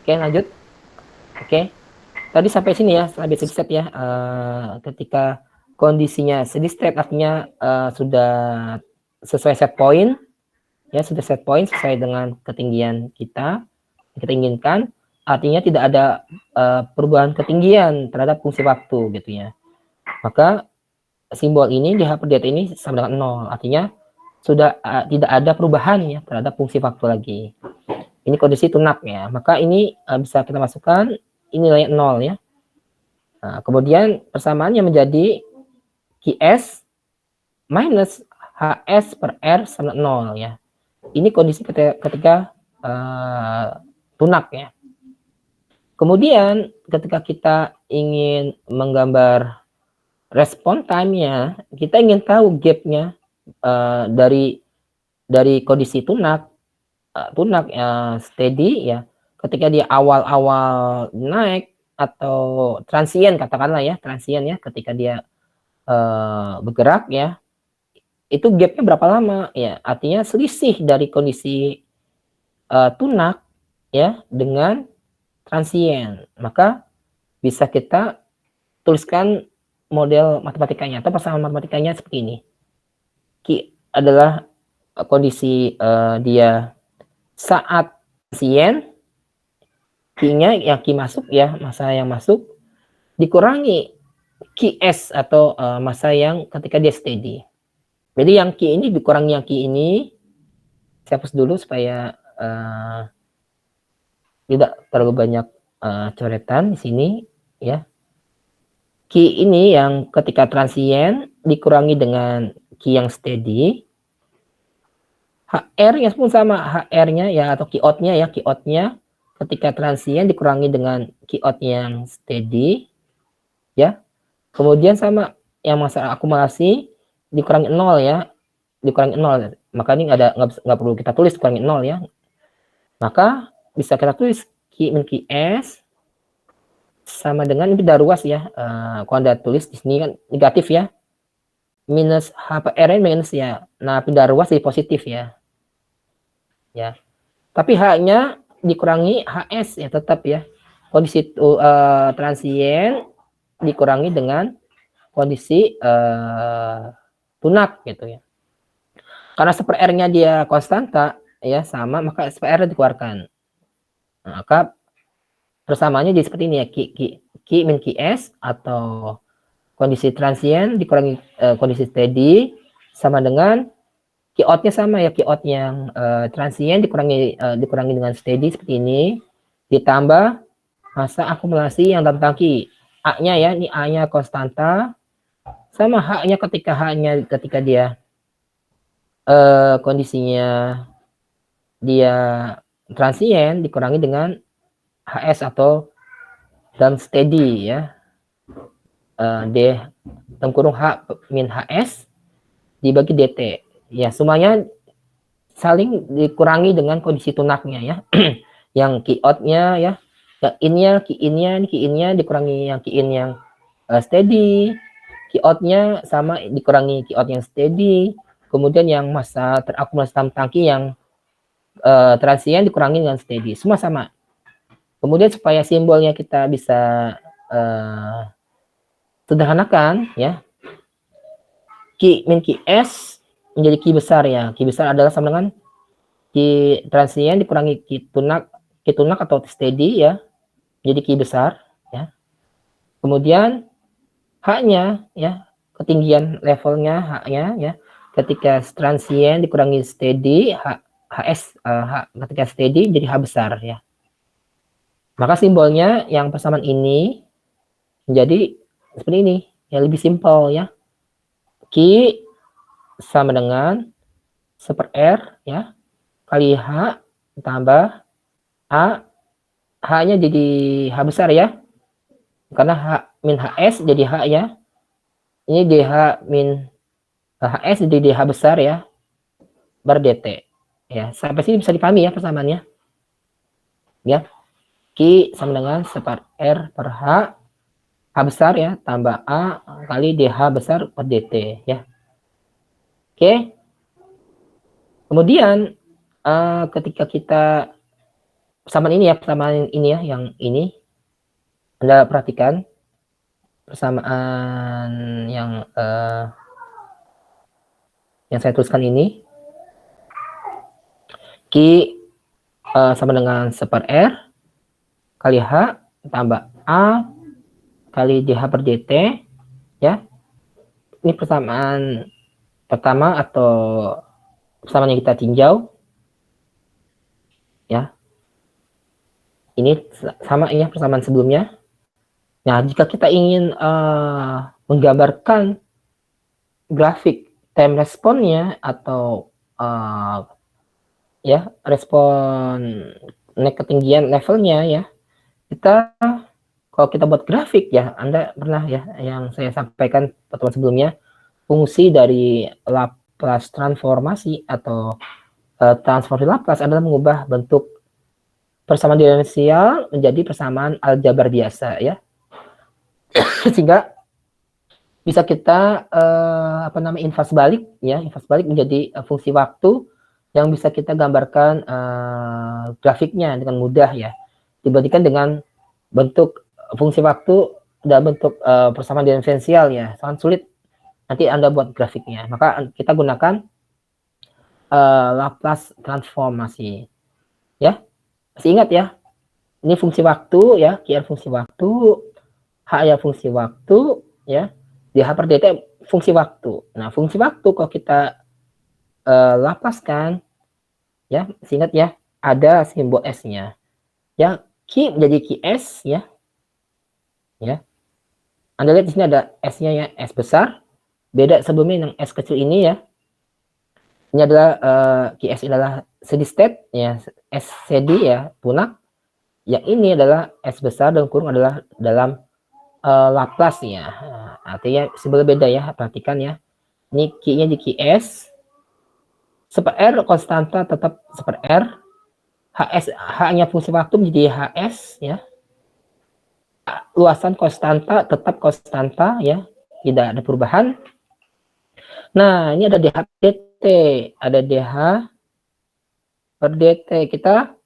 Oke, lanjut. Oke. Tadi sampai sini ya, sampai steady state ya. Ketika kondisinya steady state artinya sudah sesuai set point. Ya, sudah set point sesuai dengan ketinggian kita inginkan. Artinya tidak ada perubahan ketinggian terhadap fungsi waktu gitu ya. Maka simbol ini DH per dt ini sama dengan 0. Artinya sudah tidak ada perubahan ya terhadap fungsi faktor lagi. Ini kondisi tunak ya. Maka ini bisa kita masukkan ini nilai 0 ya. Nah, kemudian persamaannya menjadi QS minus HS per R sama 0 ya. Ini kondisi ketika tunak ya. Kemudian ketika kita ingin menggambar respon time-nya, kita ingin tahu gap-nya dari kondisi tunak steady ya. Ketika dia awal-awal naik atau transient katakanlah ya, transient ya, ketika dia bergerak ya, itu gapnya berapa lama ya? Artinya selisih dari kondisi tunak ya dengan transient. Maka bisa kita tuliskan model matematikanya atau persamaan matematikanya seperti ini. Q adalah kondisi dia saat transient, Q-nya yang Q masuk ya, masa yang masuk dikurangi QS atau masa yang ketika dia steady. Jadi yang Q ini dikurangi yang Q ini. Saya hapus dulu supaya tidak terlalu banyak coretan di sini ya. Q ini yang ketika transient dikurangi dengan Q yang steady. HR-nya pun sama, HR-nya ya atau Q-out-nya ya, Q-out-nya ketika transient dikurangi dengan Q-out yang steady ya. Kemudian sama yang masa akumulasi dikurangi 0 ya, dikurangi 0. Maka ini nggak perlu kita tulis dikurangi 0 ya. Maka bisa kita tulis Q min QS sama dengan ini udah ruas ya. Kalau Anda tulis di sini kan negatif ya. Minus HR minus ya. Nah, pindah ruas jadi positif ya. Ya. Tapi H-nya dikurangi HS ya tetap ya. Kondisi transient dikurangi dengan kondisi tunak gitu ya. Karena seper R-nya dia konstanta ya sama, maka seper R dikeluarkan. Nah, maka persamaannya jadi seperti ini ya, Q min QS atau kondisi transient dikurangi kondisi steady sama dengan Q-out-nya sama ya, Q-out yang transient dikurangi dengan steady seperti ini, ditambah masa akumulasi yang dalam tangki. A-nya ya, ini A-nya konstanta, sama H-nya ketika dia kondisinya dia transient dikurangi dengan HS atau dalam steady ya. D dalam kurung H min HS dibagi DT. Ya, semuanya saling dikurangi dengan kondisi tunaknya ya. Yang Q-out-nya ya, yang Q-in-nya dikurangi yang Q-in yang steady, Q-out-nya sama dikurangi Q-out yang steady, kemudian yang masa terakumulasi dalam tangki yang transient dikurangi dengan steady, semua sama. Kemudian supaya simbolnya kita bisa sederhanakan ya, Q min QS menjadi Q besar ya. Q besar adalah sama dengan Q transient dikurangi Q tunak atau steady ya, jadi Q besar ya. Kemudian H-nya ya, ketinggian levelnya H-nya ya, ketika transient dikurangi steady HS ketika steady jadi H besar ya. Maka simbolnya yang persamaan ini menjadi seperti ini, yang lebih simpel ya. Q sama dengan seper R ya kali H tambah A, H-nya jadi H besar ya, karena H min HS jadi H ya, ini DH min HS jadi DH besar ya, bar DT ya. Sampai sini bisa dipahami ya persamaannya ya. Q sama dengan seper R per H besar ya tambah A kali DH besar per DT ya. Oke. Kemudian ketika kita persamaan ini ya, yang ini Anda perhatikan persamaan yang saya tuliskan ini. Q sama dengan seper R kali H tambah A kali DH per DT ya. Ini persamaan pertama atau persamaan yang kita tinjau. Ya. Ini sama ya persamaan sebelumnya. Nah, jika kita ingin menggambarkan grafik time responnya atau ya respon naik ketinggian levelnya ya, kita kalau kita buat grafik ya, Anda pernah ya yang saya sampaikan pertemuan sebelumnya, fungsi dari Laplace transformasi atau transformasi Laplace adalah mengubah bentuk persamaan diferensial menjadi persamaan aljabar biasa ya. Sehingga bisa kita invers balik ya, invers balik menjadi fungsi waktu yang bisa kita gambarkan grafiknya dengan mudah ya, dibandingkan dengan bentuk fungsi waktu dan bentuk persamaan diferensial ya, sangat sulit nanti Anda buat grafiknya. Maka kita gunakan Laplace transformasi ya. Masih ingat ya, ini fungsi waktu ya, Q fungsi waktu, H ya fungsi waktu ya, dH per dt fungsi waktu. Nah, fungsi waktu kalau kita lapaskan ya, masih ingat ya, ada simbol S-nya. Ya, Q menjadi QS ya. Ya. Anda lihat di sini ada S-nya ya, S besar. Beda sebelumnya yang S kecil ini ya. Ini adalah QS adalah steady state ya, S steady ya, punak. Yang ini adalah S besar dan kurung adalah dalam Laplace ya. Artinya sebelah beda ya, perhatikan ya. Ini Q-nya di QS. Super R konstanta tetap super R. H-nya fungsi waktu menjadi HS ya. Luasan konstanta tetap konstanta ya, tidak ada perubahan. Nah, ini ada dH per dt, ada dH per dt. Kita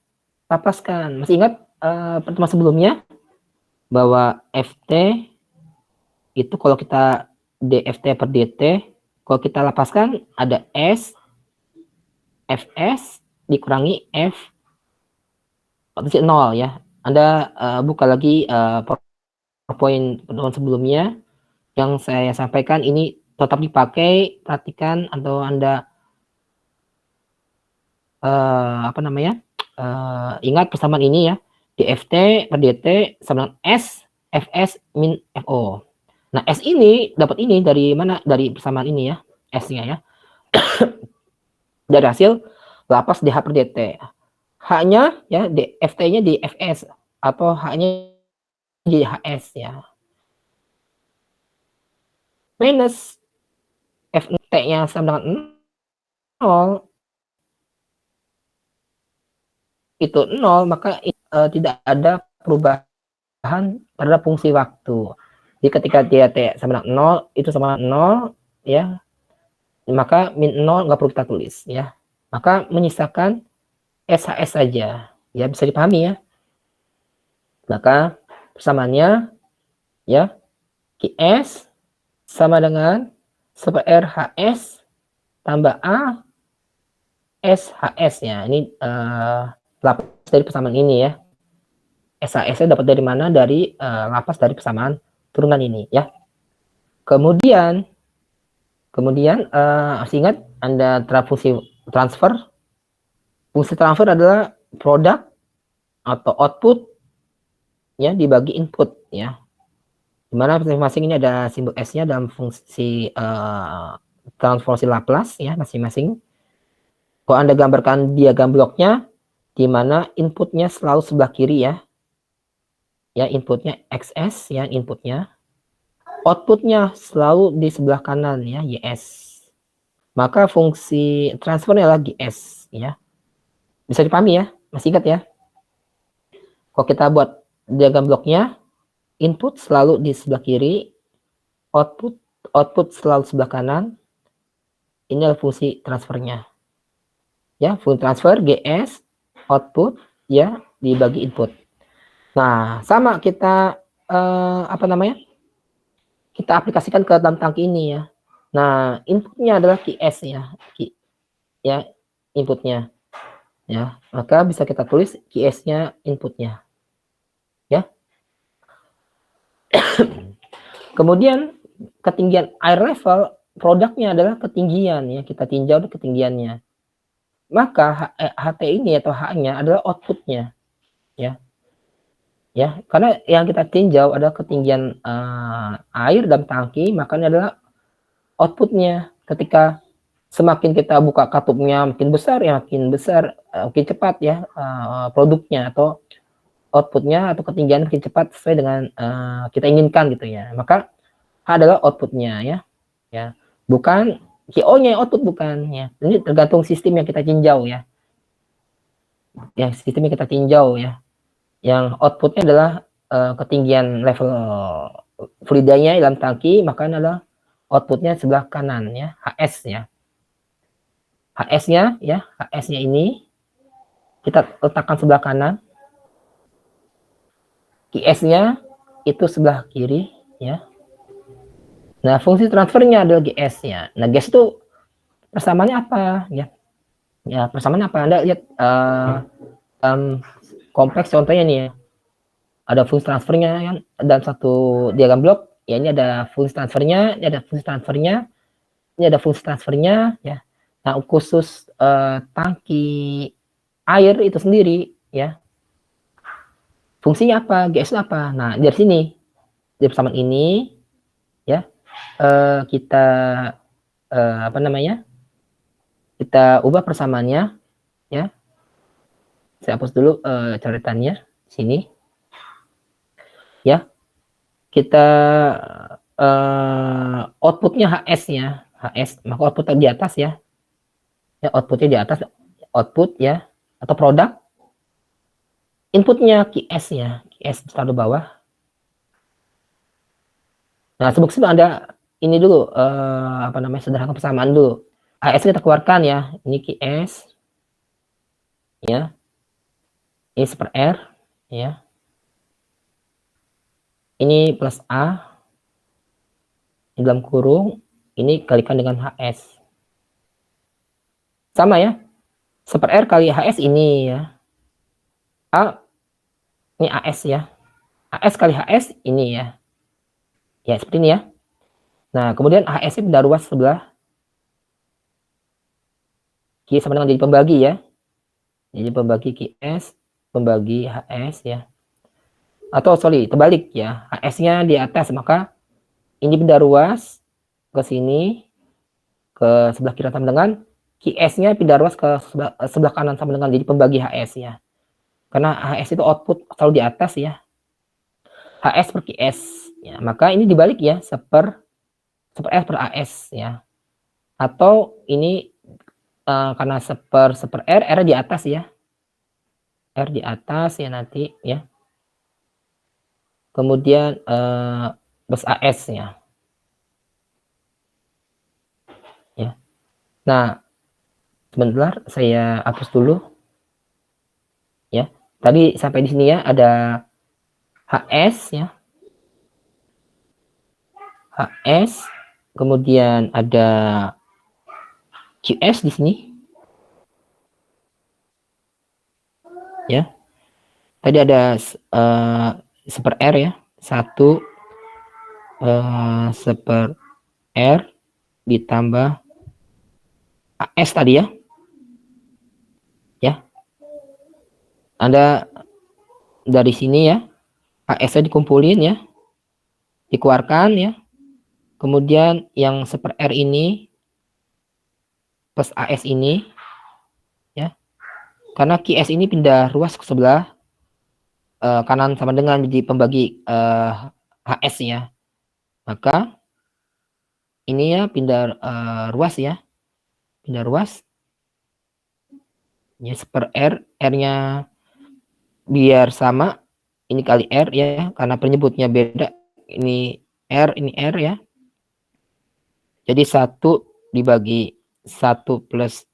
lapaskan. Masih ingat pertemuan sebelumnya bahwa ft itu kalau kita dft per dt, kalau kita lapaskan ada s fs dikurangi f potensi 0 ya. Anda buka lagi PowerPoint pertemuan sebelumnya yang saya sampaikan, ini tetap dipakai, perhatikan atau Anda ingat persamaan ini ya, dft per dt sama dengan s fs min fo. Nah, s ini dapat ini dari mana? Dari persamaan ini ya, s-nya ya. Dari hasil lapas dh per dt. H-nya ya, ft-nya di fs atau H-nya di hs ya. Minus ft-nya sama dengan 0, itu 0, maka tidak ada perubahan pada fungsi waktu. Jadi ketika dia t sama dengan 0, itu sama dengan 0 ya, maka min 0 nggak perlu kita tulis ya. Maka menyisakan SHS saja ya, bisa dipahami ya. Maka persamaannya ya, QS sama dengan super RHS tambah A SHS ya. Ini lapas dari persamaan ini ya. SHS-nya dapat dari mana? Dari lapas dari persamaan turunan ini ya. Kemudian masih ingat Anda fungsi transfer? Fungsi transfer adalah produk atau output ya dibagi input ya. Dimana masing-masing ini ada simbol S-nya dalam fungsi transformasi Laplace ya masing-masing. Kalau Anda gambarkan diagram bloknya, di mana inputnya selalu sebelah kiri ya. Ya, inputnya XS ya, inputnya. Outputnya selalu di sebelah kanan ya, YS. Maka fungsi transfernya adalah GS ya. Bisa dipahami ya? Masih ingat ya? Kalau kita buat diagram bloknya, input selalu di sebelah kiri, output selalu sebelah kanan. Ini adalah fungsi transfernya. Ya, fungsi transfer GS, output ya dibagi input. Nah, sama kita kita aplikasikan ke dalam tangki ini ya. Nah, inputnya adalah QS ya. Ya, inputnya. Ya, maka bisa kita tulis QS-nya inputnya. Ya. Kemudian ketinggian air level produknya adalah ketinggian ya, kita tinjau ketinggiannya. maka HT ini atau H-nya adalah outputnya, ya. Ya, karena yang kita tinjau adalah ketinggian air dalam tangki, makanya adalah outputnya. Ketika semakin kita buka katupnya makin besar, ya makin besar, makin cepat ya produknya atau outputnya atau ketinggian makin cepat sesuai dengan kita inginkan gitu ya. Maka H adalah outputnya ya, bukan QO-nya yang output, bukan ya. Ini tergantung sistem yang kita tinjau ya. Ya, sistem yang kita tinjau ya. Yang outputnya adalah ketinggian level fluidanya dalam tangki, maka adalah outputnya sebelah kanan ya, HS ya. HS-nya ya, HS-nya ini kita letakkan sebelah kanan. QS-nya itu sebelah kiri ya. Nah, fungsi transfernya adalah GS-nya. Nah, GS itu persamaannya apa ya? Ya, persamaannya apa? Anda lihat kompleks contohnya nih ya. Ada fungsi transfernya kan dalam satu diagram blok. Ya, ini ada fungsi transfernya, ini ada fungsi transfernya, ini ada fungsi transfernya ya. Nah, khusus tangki air itu sendiri ya. Fungsinya apa? GS itu apa? Nah, dari sini dari persamaan ini ya kita apa namanya? Kita ubah persamaannya ya. Saya hapus dulu coretannya sini. Ya. Kita outputnya HS-nya, HS, maka output di atas ya. Ya, outputnya di atas, output ya atau produk. Inputnya QS ya, QS taruh bawah. Nah, sebelum itu ada ini dulu apa namanya, sederhana persamaan dulu. HS kita keluarkan ya, ini QS ya. Ini per R ya. Ini plus A di dalam kurung, ini kalikan dengan HS. Sama ya. Seper R kali HS ini ya. A ini AS ya. AS kali HS ini ya. Ya, seperti ini ya. Nah, kemudian HS pindah ruas sebelah kiri sama dengan jadi pembagi ya. Jadi pembagi QS, pembagi HS ya. Atau sorry, terbalik ya. HS-nya di atas, maka ini pindah ruas ke sini, ke sebelah kiri sama dengan QS-nya pindah ruas ke sebelah kanan sama dengan jadi pembagi HS ya. Karena HS itu output selalu di atas ya. HS per QS ya. Maka ini dibalik ya, seper R per AS ya. Atau ini karena seper R di atas ya. R di atas ya nanti ya. Kemudian bus AS ya. Ya. Nah, sebentar saya hapus dulu. Ya. Tadi sampai di sini ya ada HS ya. HS, kemudian ada QS di sini. Ya. Tadi ada seper R ya. 1 seper R ditambah AS tadi ya. Ya. Anda dari sini ya. AS-nya dikumpulin ya. Dikeluarkan ya. Kemudian yang seper R ini plus AS ini ya. Karena QS ini pindah ruas ke sebelah kanan sama dengan jadi pembagi HS ya. Maka ini ya pindah ruas ya. Pindah ruas. Ya, seper R, R-nya biar sama. Ini kali R ya, karena penyebutnya beda. Ini R ya. Jadi 1 dibagi 1 plus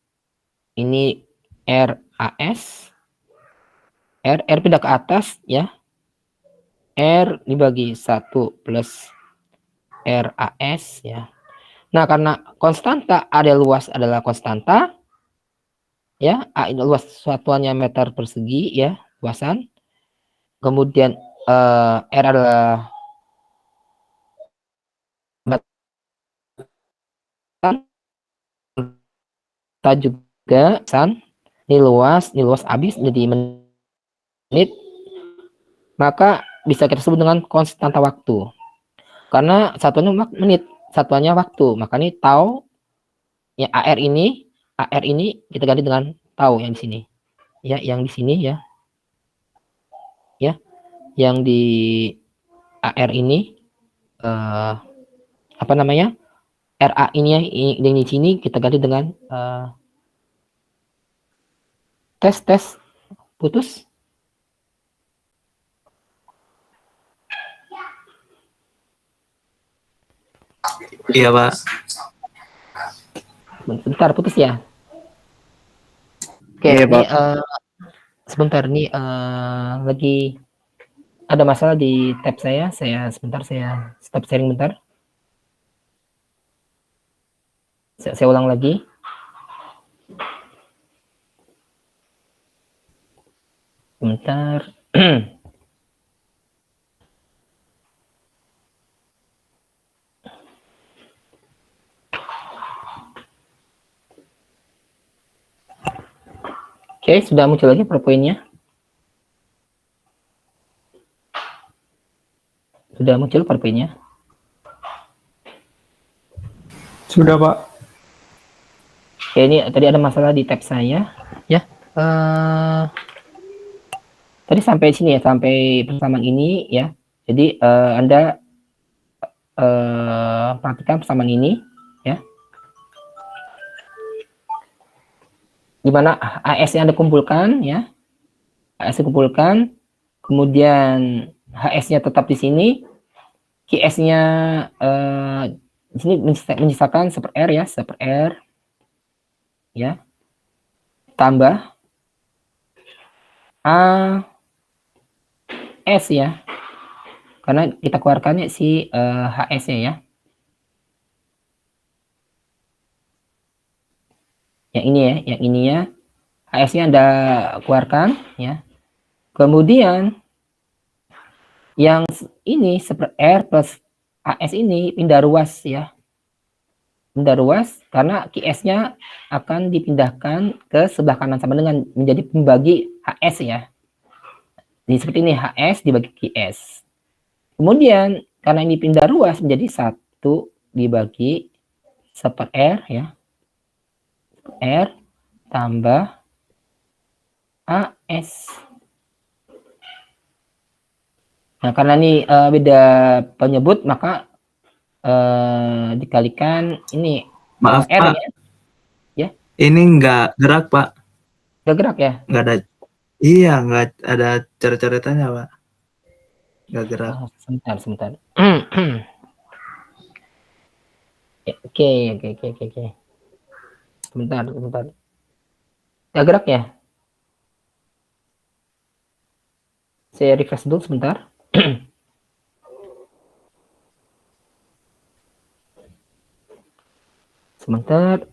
ini RAS. R pindah ke atas ya. R dibagi 1 plus RAS ya. Nah, karena konstanta A luas adalah konstanta ya, A ini luas satuannya meter persegi ya, luasan. Kemudian R adalah batan juga san ini luas habis jadi menit, maka bisa kita sebut dengan konstanta waktu. Karena satuannya menit, satuannya waktu. Maka ini tau ya AR ini kita ganti dengan tau yang di sini. Ya, yang di sini ya. Ya, yang di AR ini apa namanya? RA ini ya, yang di sini kita ganti dengan tes putus. Iya, Pak. Bentar putus ya. Oke, Iya, ini Pak. sebentar nih lagi ada masalah di tab saya sebentar, saya stop sharing bentar. Saya ulang lagi. Bentar. Oke, sudah muncul lagi PowerPoint-nya. Sudah muncul PowerPoint-nya. Sudah, Pak. Oke, ini tadi ada masalah di tab saya, ya. Tadi sampai sini ya, sampai persamaan ini ya. Jadi Anda perhatikan persamaan ini, ya. Di mana AS-nya Anda kumpulkan, ya. AS kumpulkan, kemudian HS-nya tetap di sini, QS-nya di sini menyisakan seper R ya, seper R, ya, tambah AS ya, karena kita keluarkannya si HS-nya ya. Yang ini ya, yang ininya HS-nya Anda keluarkan ya. Kemudian yang ini seper R plus AS ini pindah ruas ya. Pindah ruas karena QS-nya akan dipindahkan ke sebelah kanan sama dengan menjadi pembagi HS ya. Jadi seperti ini, HS dibagi QS. Kemudian karena ini pindah ruas menjadi 1 dibagi seper R ya. R tambah AS. Nah, karena ini beda penyebut, maka dikalikan ini Maaf, R Pak. ya. Ini nggak gerak, Pak. Nggak gerak ya? Nggak ada. Iya, nggak ada coret-coretannya, Pak. Nggak gerak. Oh, sebentar. Oke. Sebentar. Nggak gerak ya? Saya refresh dulu sebentar. Sebentar.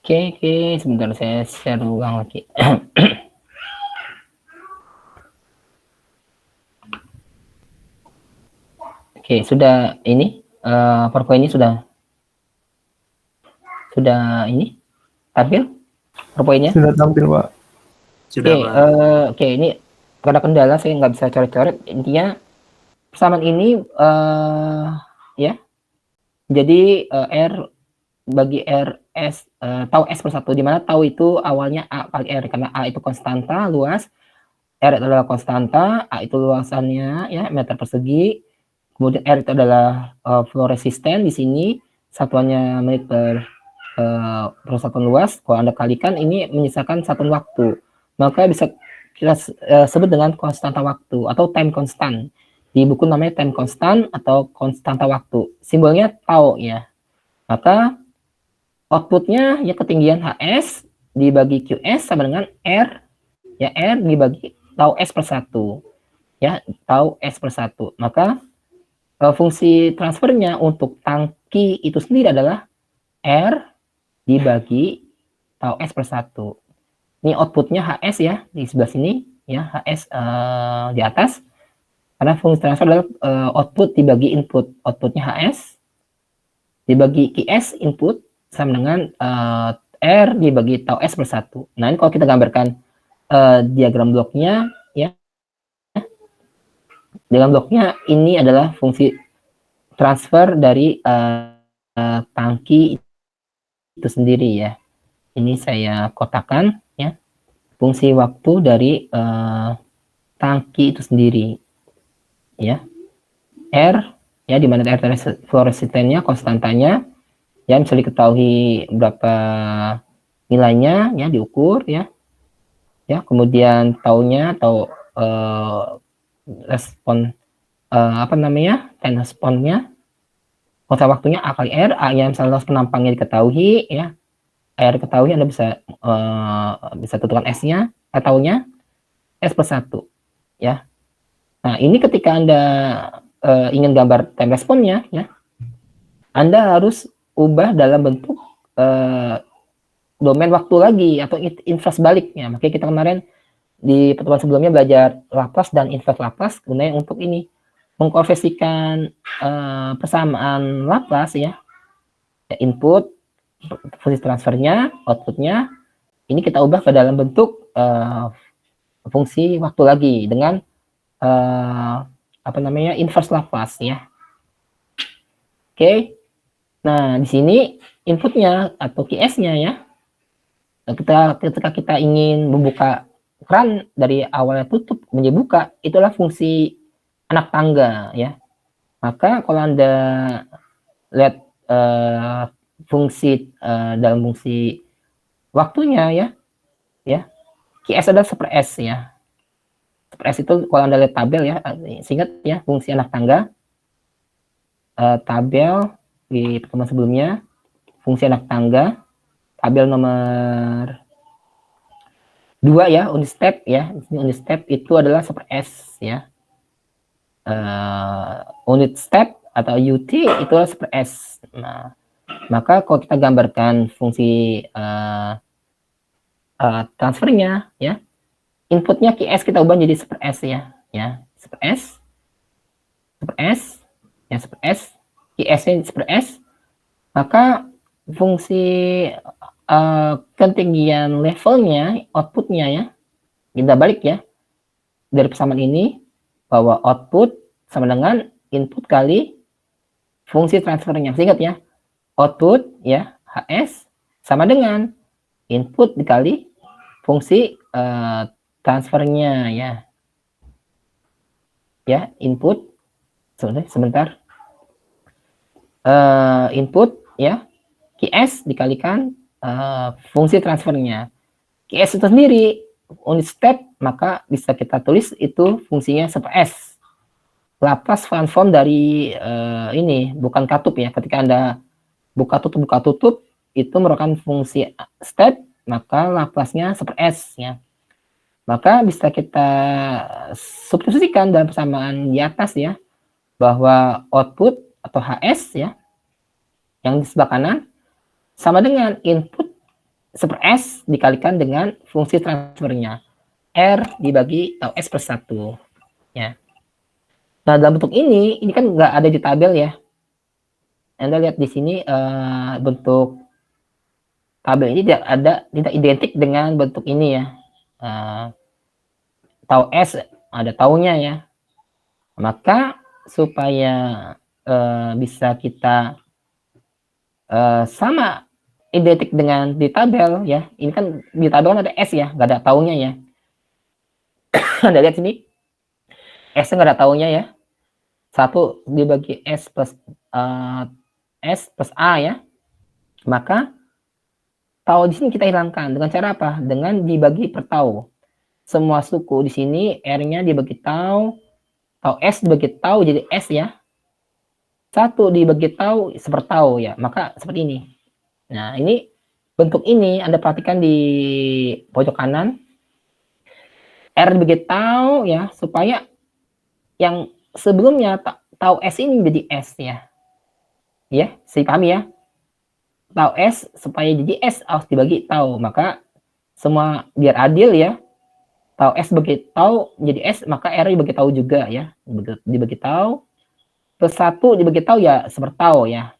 Oke, sebentar saya share ulang lagi. Oke, sudah ini PowerPoint ini sudah ini tampil PowerPoint-nya. Sudah tampil, Pak. Sudah, Oke, Pak. oke, ini karena kendala saya nggak bisa coret-coret. Intinya persamaan ini ya. Jadi R bagi RS tau S per 1, di mana tau itu awalnya A kali R, karena A itu konstanta luas, R adalah konstanta, A itu luasannya ya meter persegi, kemudian R itu adalah flow resisten di sini, satuannya menit per satuan luas. Kalau Anda kalikan ini menyisakan satuan waktu, maka bisa kita sebut dengan konstanta waktu atau time constant. Di buku namanya time constant atau konstanta waktu, simbolnya tau ya. Maka outputnya ya ketinggian HS dibagi QS sama dengan R ya, R dibagi tau S per 1 ya, tau S per 1. Maka fungsi transfernya untuk tangki itu sendiri adalah R dibagi tau S per 1. Ini outputnya HS ya, di sebelah sini ya, HS di atas. Karena fungsi transfer adalah output dibagi input. Outputnya HS dibagi QS input sama dengan R dibagi tau S per 1. Nah, ini kalau kita gambarkan diagram bloknya ya. Diagram bloknya ini adalah fungsi transfer dari tangki itu sendiri ya. Ini saya kotakan ya. Fungsi waktu dari tangki itu sendiri ya. R ya, di mana R flow resistance-nya, konstantanya ya, bisa diketahui berapa nilainya ya, diukur ya. Ya, kemudian taunya atau respon apa namanya? Time response-nya. Konstanta waktunya A kali R, A yang misalnya penampangnya diketahui ya. R diketahui, Anda bisa tentukan S-nya, taunya S per 1 ya. Nah, ini ketika Anda ingin gambar time response-nya ya, Anda harus ubah dalam bentuk domain waktu lagi atau inverse baliknya. Makanya kita kemarin di pertemuan sebelumnya belajar Laplace dan inverse Laplace gunanya untuk ini, mengkonversikan persamaan Laplace ya, input, fungsi transfernya, outputnya, ini kita ubah ke dalam bentuk fungsi waktu lagi dengan apa namanya, inverse Laplace ya. Oke. Nah, di sini inputnya atau QS-nya ya. Ketika kita ingin membuka keran dari awalnya tutup menjadi buka, itulah fungsi anak tangga ya. Maka kalau Anda lihat fungsi dalam fungsi waktunya ya, QS adalah 1/S ya. 1/S itu kalau Anda lihat tabel ya, ingat ya, fungsi anak tangga, tabel di pertemuan sebelumnya, fungsi anak tangga, tabel nomor 2 ya, unit step ya. Unit step itu adalah 1/S ya. Unit step atau UT itu adalah 1/S. Nah, maka kalau kita gambarkan fungsi transfernya ya, inputnya QS kita ubah jadi 1/S ya. 1/S ya, 1/S, QS-nya 1/S. Maka fungsi ketinggian levelnya, outputnya ya, kita balik ya, dari persamaan ini bahwa output sama dengan input kali fungsi transfernya. Ingat ya, output ya, HS sama dengan input dikali fungsi transfernya ya. Ya, input sebentar. Input ya, QS dikalikan fungsi transfernya. QS itu sendiri unit step, maka bisa kita tulis itu fungsinya 1/S. Laplace transform dari ini, bukan katup ya. Ketika Anda buka tutup itu merupakan fungsi step, maka Laplace-nya 1/S ya. Maka bisa kita substitusikan dalam persamaan di atas ya, bahwa output atau HS ya, yang di sebelah kanan sama dengan input 1/S dikalikan dengan fungsi transfernya, R dibagi tau S per 1 ya. Nah, dalam bentuk ini kan nggak ada di tabel ya. Anda lihat di sini bentuk tabel ini tidak identik dengan bentuk ini ya. Tau S ada taunya ya. Maka supaya bisa kita sama identik dengan di tabel ya. Ini kan di tabel kan ada S ya, nggak ada taunya ya. Anda lihat sini, S nggak ada taunya ya. 1 dibagi S plus A ya. Maka tau di sini kita hilangkan dengan cara apa? Dengan dibagi per tau. Semua suku di sini R-nya dibagi tau S dibagi tau jadi S ya. 1 dibagi tau sepertau ya. Maka seperti ini. Nah, ini bentuk ini Anda perhatikan di pojok kanan. R dibagi tau ya, supaya yang sebelumnya tau S ini menjadi S ya. Ya, saya pahami ya. tau S supaya jadi S harus dibagi tau. Maka semua biar adil ya. Tau S bagi tau jadi S, maka R dibagi tau juga ya. Dibagi tau. Plus 1 dibagi tau ya sepertau ya.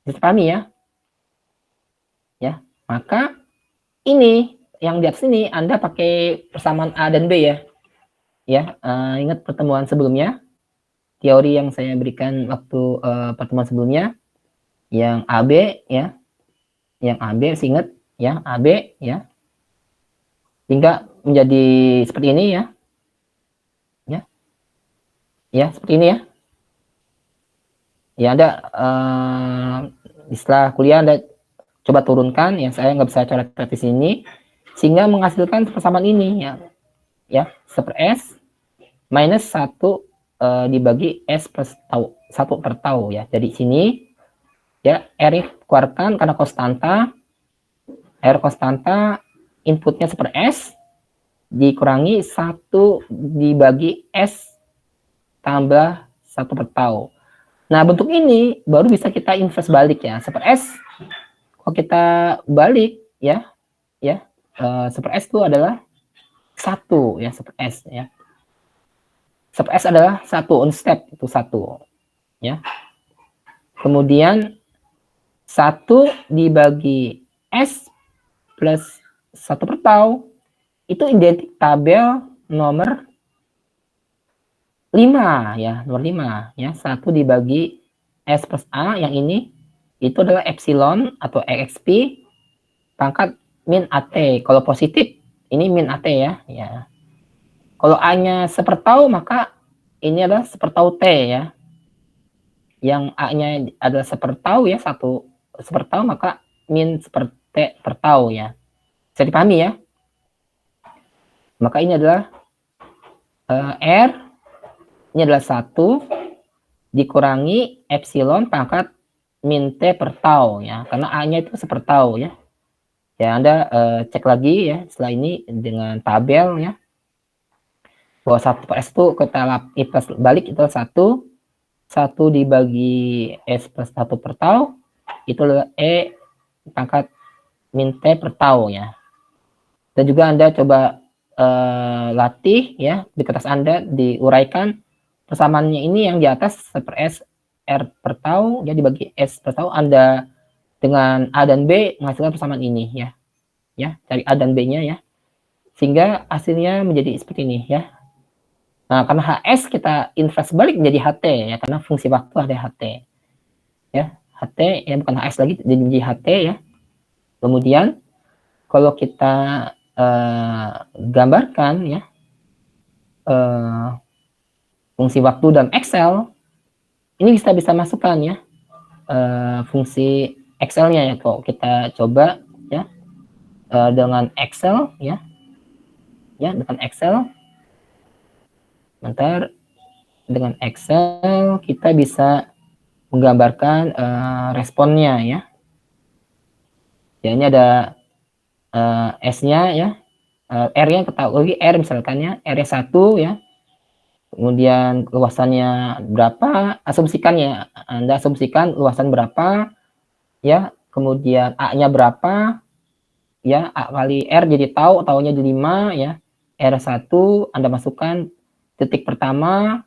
Bisa pahami ya? Ya. Maka ini yang di atas ini Anda pakai persamaan A dan B ya. Ya, ingat pertemuan sebelumnya, teori yang saya berikan waktu pertemuan sebelumnya, yang AB ya, yang AB masih ingat ya, AB ya, hingga menjadi seperti ini ya, ya seperti ini ya. Ya Anda setelah kuliah Anda coba turunkan ya, saya nggak bisa coret di sini, sehingga menghasilkan persamaan ini ya, 1/S minus 1 dibagi S plus tau, 1 per tau ya. Jadi sini ya R keluarkan karena konstanta, R konstanta, inputnya 1/S dikurangi 1 dibagi S tambah 1 per tau. Nah bentuk ini baru bisa kita inverse balik ya. 1/S kalau kita balik ya 1/S itu adalah 1 ya, 1/S ya. 1/S adalah 1 on step, itu 1 ya. Kemudian 1 dibagi S plus 1 per tau itu identik tabel nomor 5 ya, nomor 5 ya. 1 dibagi S plus A yang ini itu adalah epsilon atau EXP pangkat min AT. Kalau positif ini min AT ya. Kalau A-nya sepertau maka ini adalah sepertau T ya. Yang A-nya adalah sepertau ya, 1 sepertau maka min seperti per tau ya. Bisa dipahami ya? Maka ini adalah R, ini adalah 1 dikurangi epsilon pangkat min T per tau ya. Karena A-nya itu sepertau ya. Ya Anda cek lagi ya setelah ini dengan tabel ya. Bahwa 1 per S itu kita balik itu 1 dibagi S plus 1 per tau itu adalah E pangkat min T per tau ya. Dan juga Anda coba latih ya di kertas Anda diuraikan persamaannya ini yang di atas 1/S R per tau ya dibagi S per tau. Anda dengan A dan B menghasilkan persamaan ini ya. Cari A dan B-nya ya. Sehingga hasilnya menjadi seperti ini ya. Nah, karena HS kita inverse balik menjadi HT ya, karena fungsi waktu ada HT. Ya, HT ya bukan HS lagi jadi HT ya. Kemudian kalau kita gambarkan ya fungsi waktu dalam Excel, ini bisa masukkan ya fungsi Excel-nya ya. Kalau kita coba ya dengan Excel ya dengan Excel. Bentar, dengan Excel kita bisa menggambarkan responnya ya. Ya ini ada S-nya ya, R-nya ketahui R misalkan ya, R-nya 1 ya. Kemudian luasannya berapa? Asumsikan ya, Anda asumsikan luasan berapa ya. Kemudian A-nya berapa? Ya, A kali R jadi taunya jadi 5 ya. R1 Anda masukkan titik pertama,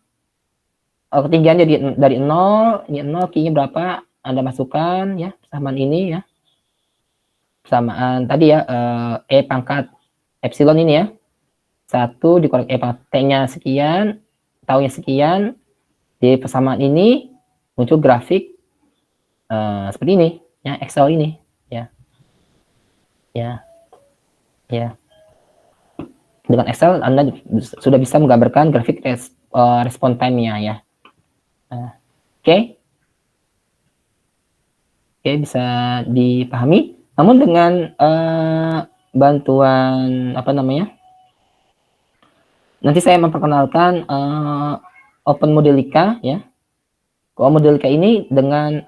ketinggian jadi dari 0, ini 0, Q-nya berapa, Anda masukkan ya, persamaan ini ya. Persamaan tadi ya, E pangkat epsilon ini ya. 1 dikurangi E pangkat T-nya sekian, taunya sekian. Di persamaan ini muncul grafik seperti ini ya, Excel ini ya. Dengan Excel Anda sudah bisa menggambarkan grafik respon time-nya ya. Oke, bisa dipahami. Namun dengan bantuan nanti saya memperkenalkan OpenModelica ya. OpenModelica ini dengan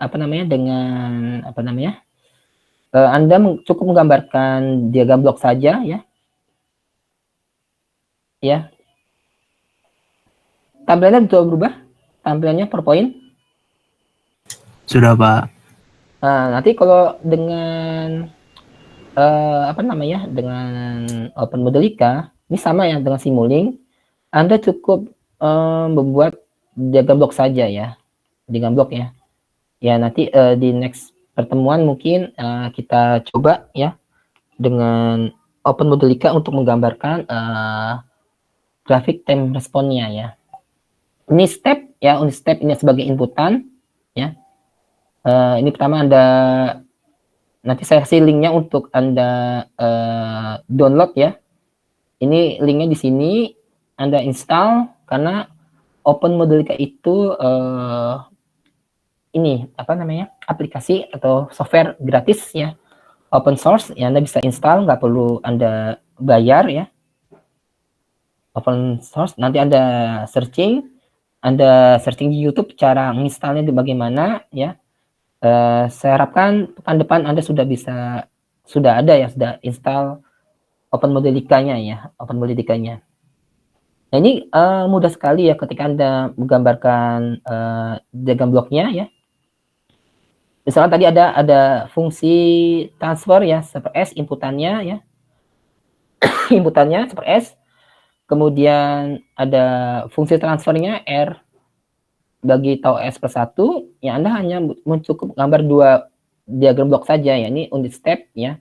Anda cukup menggambarkan diagram blok saja ya. Tampilannya sudah berubah? Tampilannya PowerPoint? Sudah, Pak. Nanti kalau dengan apa namanya, dengan Open Modelica ini sama ya dengan Simulink, Anda cukup membuat diagram blok saja ya, diagram blok ya. Ya nanti di next pertemuan mungkin kita coba ya dengan Open Modelica untuk menggambarkan grafik time responnya ya. Ini step ya, unit step ini sebagai inputan ya. Ini pertama Anda, nanti saya kasih linknya untuk Anda download ya. Ini linknya di sini, Anda install karena Open Modelica itu ini apa namanya, aplikasi atau software gratis ya, open source ya, Anda bisa install, nggak perlu Anda bayar ya. Open source, nanti Anda searching di YouTube cara menginstalnya itu bagaimana ya. Saya harapkan pekan depan Anda sudah ada ya, sudah install Open Modelica-nya ya, Open Modelica-nya. Nah ini mudah sekali ya ketika Anda menggambarkan diagram bloknya ya. Misalnya tadi ada fungsi transfer ya, seper S inputannya ya. Inputannya seper S. Kemudian ada fungsi transfernya R bagi tau S per 1, ya Anda hanya mencukup gambar 2 diagram blok saja ya. Ini unit step ya.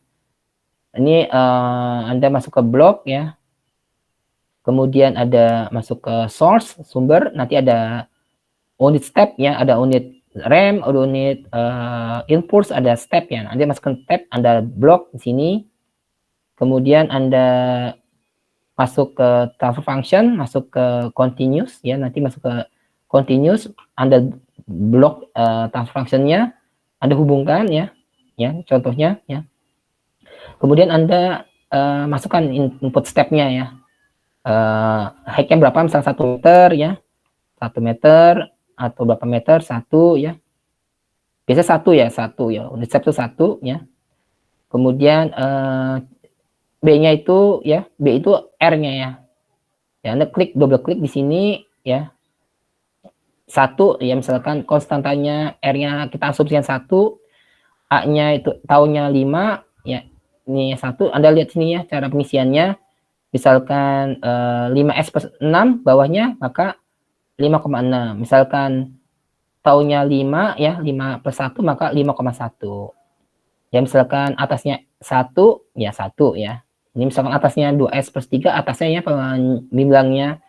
Ini Anda masuk ke blok ya. Kemudian ada masuk ke source, sumber, nanti ada unit step ya, ada unit rem, ada unit impulse, ada step ya. Nanti masuk ke step, Anda blok di sini. Kemudian Anda masuk ke transfer function, masuk ke continuous ya, nanti masuk ke continuous, Anda blok transfer function-nya, Anda hubungkan ya, contohnya ya. Kemudian Anda masukkan input step-nya ya. Height-nya berapa, misalnya 1 meter ya, 1 meter atau berapa meter, 1 ya. Biasanya 1 ya, unit step itu 1 ya. Kemudian B-nya itu ya, B itu R-nya ya. Ya, Anda double klik di sini ya. 1 ya, misalkan konstantanya R-nya kita asumsikan 1, A-nya itu tahunnya 5 ya. Ini 1, Anda lihat sini ya cara pengisiannya. Misalkan 5S plus 6 bawahnya, maka 5,6. Misalkan tahunnya 5 ya, 5 plus 1 maka 5,1. Ya misalkan atasnya 1 ya 1 ya. Ini misalkan atasnya 2S plus 3, atasnya ya bilangnya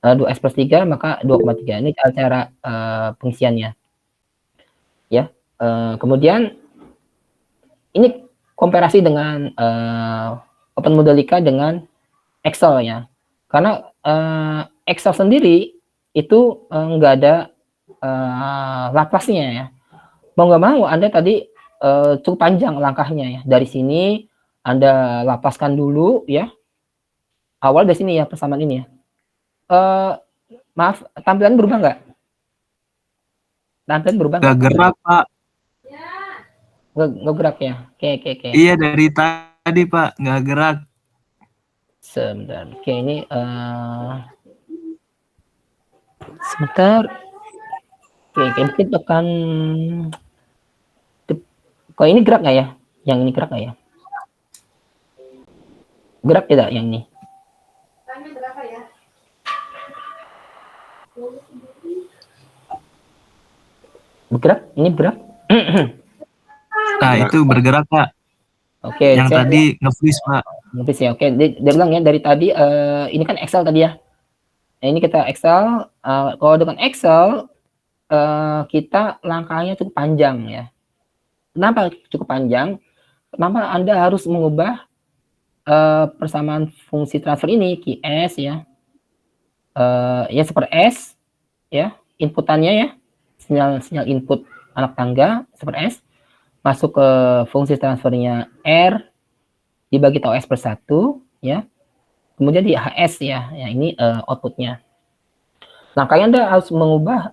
2S plus 3 maka 2,3. Ini cara pengisiannya. Ya. Kemudian ini komparasi dengan Open Modelica dengan Excel ya. Karena Excel sendiri itu nggak ada Laplace-nya ya. Mau nggak mau Anda tadi cukup panjang langkahnya ya. Dari sini Anda lapaskan dulu ya. Awal dari sini ya, persamaan ini ya. Maaf, tampilan berubah nggak? Tampilan berubah nggak? Gak gerak, Pak. Nggak gerak ya? Oke. Iya, dari tadi, Pak. Nggak gerak. Sebentar. Oke, ini sebentar. Oke, mungkin tekan. Kalau ini gerak nggak ya? Yang ini gerak nggak ya? Gerak tidak yang ini? Bergerak? Ini bergerak? Nah, itu bergerak, Pak. Oke. Yang tadi nge-freeze, Pak. Nge-freeze ya. Oke, dia bilang ya dari tadi ini kan Excel tadi ya. Nah, ini kita Excel. Kalau dengan Excel kita langkahnya cukup panjang ya. Kenapa cukup panjang? Kenapa Anda harus mengubah persamaan fungsi transfer ini QS ya. Ya seperti S ya, inputannya ya. Sinyal input anak tangga seperti S. Masuk ke fungsi transfernya R dibagi tau S per 1 ya. Kemudian di HS ya. Ya ini outputnya. Nah, kalian Anda harus mengubah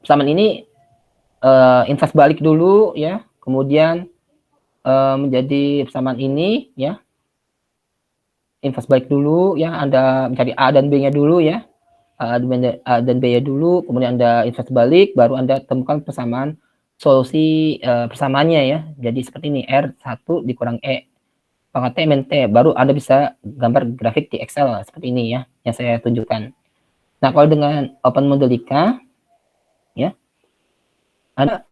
persamaan ini invers balik dulu ya, kemudian menjadi persamaan ini ya, invers balik dulu ya, Anda mencari A dan B-nya dulu ya, A dan B-nya dulu, kemudian Anda invers balik, baru Anda temukan persamaan solusi persamaannya ya. Jadi seperti ini, R1 dikurang E pangkat T min T, baru Anda bisa gambar grafik di Excel seperti ini ya, yang saya tunjukkan. Nah, kalau dengan Open Modelica, ya, Anda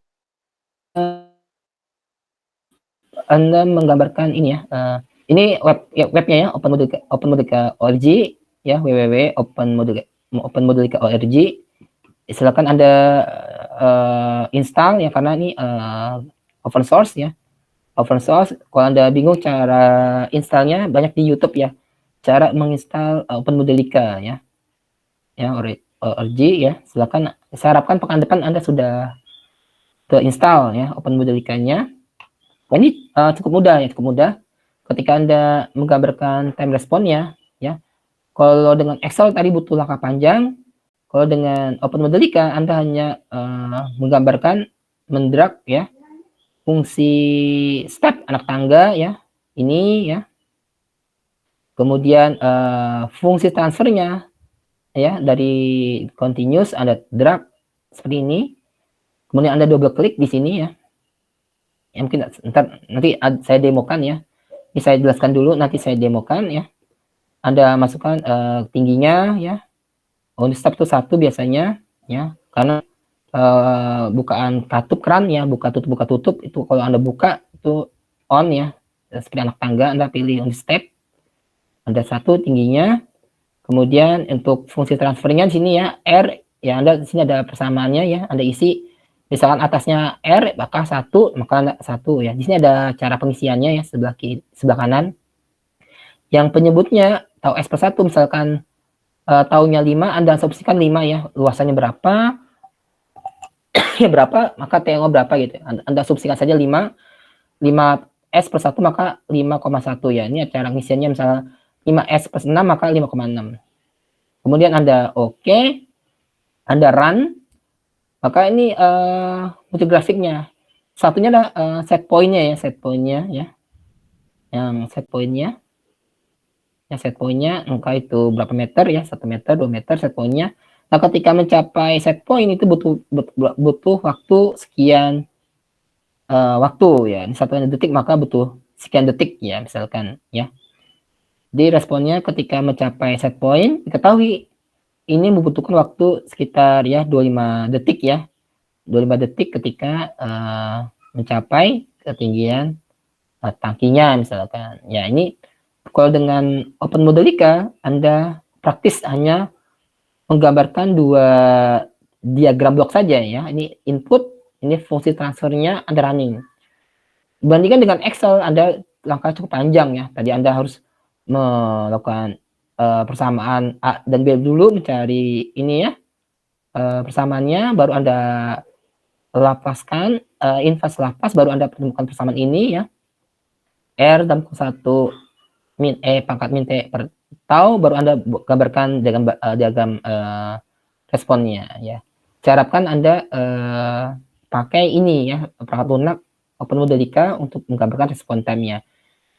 menggambarkan ini ya, ini webnya ya, Open Modelica org ya, www.openmodelica.org. Silakan Anda install ya, karena ini open source ya. Open source, kalau Anda bingung cara installnya, banyak di YouTube ya, cara menginstal Open Modelica ya, org ya. Silakan, saya harapkan pekan depan Anda sudah terinstall ya Open Modelicanya. Ini cukup mudah ya, cukup mudah. Ketika Anda menggambarkan time response-nya ya. Kalau dengan Excel tadi butuh langkah panjang, kalau dengan Open Modelica Anda hanya menggambarkan, mendrag ya, fungsi step anak tangga ya, ini ya. Kemudian fungsi transfernya ya, dari continuous Anda drag seperti ini. Kemudian Anda double klik di sini ya. Ya mungkin nanti saya demokan ya. Ini saya jelaskan dulu, nanti saya demokan ya. Anda masukkan tingginya ya. Untuk step itu 1 biasanya ya, karena bukaan katup keran ya, buka tutup itu kalau Anda buka itu on ya, seperti anak tangga. Anda pilih on step, ada 1 tingginya. Kemudian untuk fungsi transfernya di sini ya, R ya, Anda di sini ada persamaannya ya, Anda isi. Misalkan atasnya R maka 1, maka 1 ya. Di sini ada cara pengisiannya ya, sebelah kiri, sebelah kanan. Yang penyebutnya tahu S per 1, misalkan tahunnya 5, Anda asumsikan 5 ya, luasannya berapa, ya berapa, maka TNO berapa gitu. Anda asumsikan saja 5 S per 1 maka 5,1 ya. Ini cara pengisiannya, misalnya 5S per 6 maka 5,6. Kemudian Anda oke, Anda run, maka ini muncul grafiknya. Satunya ada set point-nya ya, yang set point-nya. Ya, set point-nya angka itu berapa meter ya, 1 meter, 2 meter set point-nya. Nah, ketika mencapai set point itu butuh waktu sekian waktu ya. Ini 1 detik maka butuh sekian detik ya, misalkan ya. Jadi responnya ketika mencapai set point, diketahui ini membutuhkan waktu sekitar ya 25 detik ya. 25 detik ketika mencapai ketinggian tangkinya misalkan. Ya, ini kalau dengan Open Modelica Anda praktis hanya menggambarkan 2 diagram blok saja ya. Ini input, ini fungsi transfernya Anda running. Dibandingkan dengan Excel, Anda langkah cukup panjang ya. Tadi Anda harus melakukan persamaan A dan B dulu, mencari ini ya, persamaannya, baru Anda lapaskan, invers lapas, baru Anda menemukan persamaan ini ya. R dalam 1 min E pangkat min T per tau, baru Anda gambarkan diagram responnya ya. Saya harapkan Anda pakai ini ya, perangkat lunak Open Modelica untuk menggambarkan respon time-nya.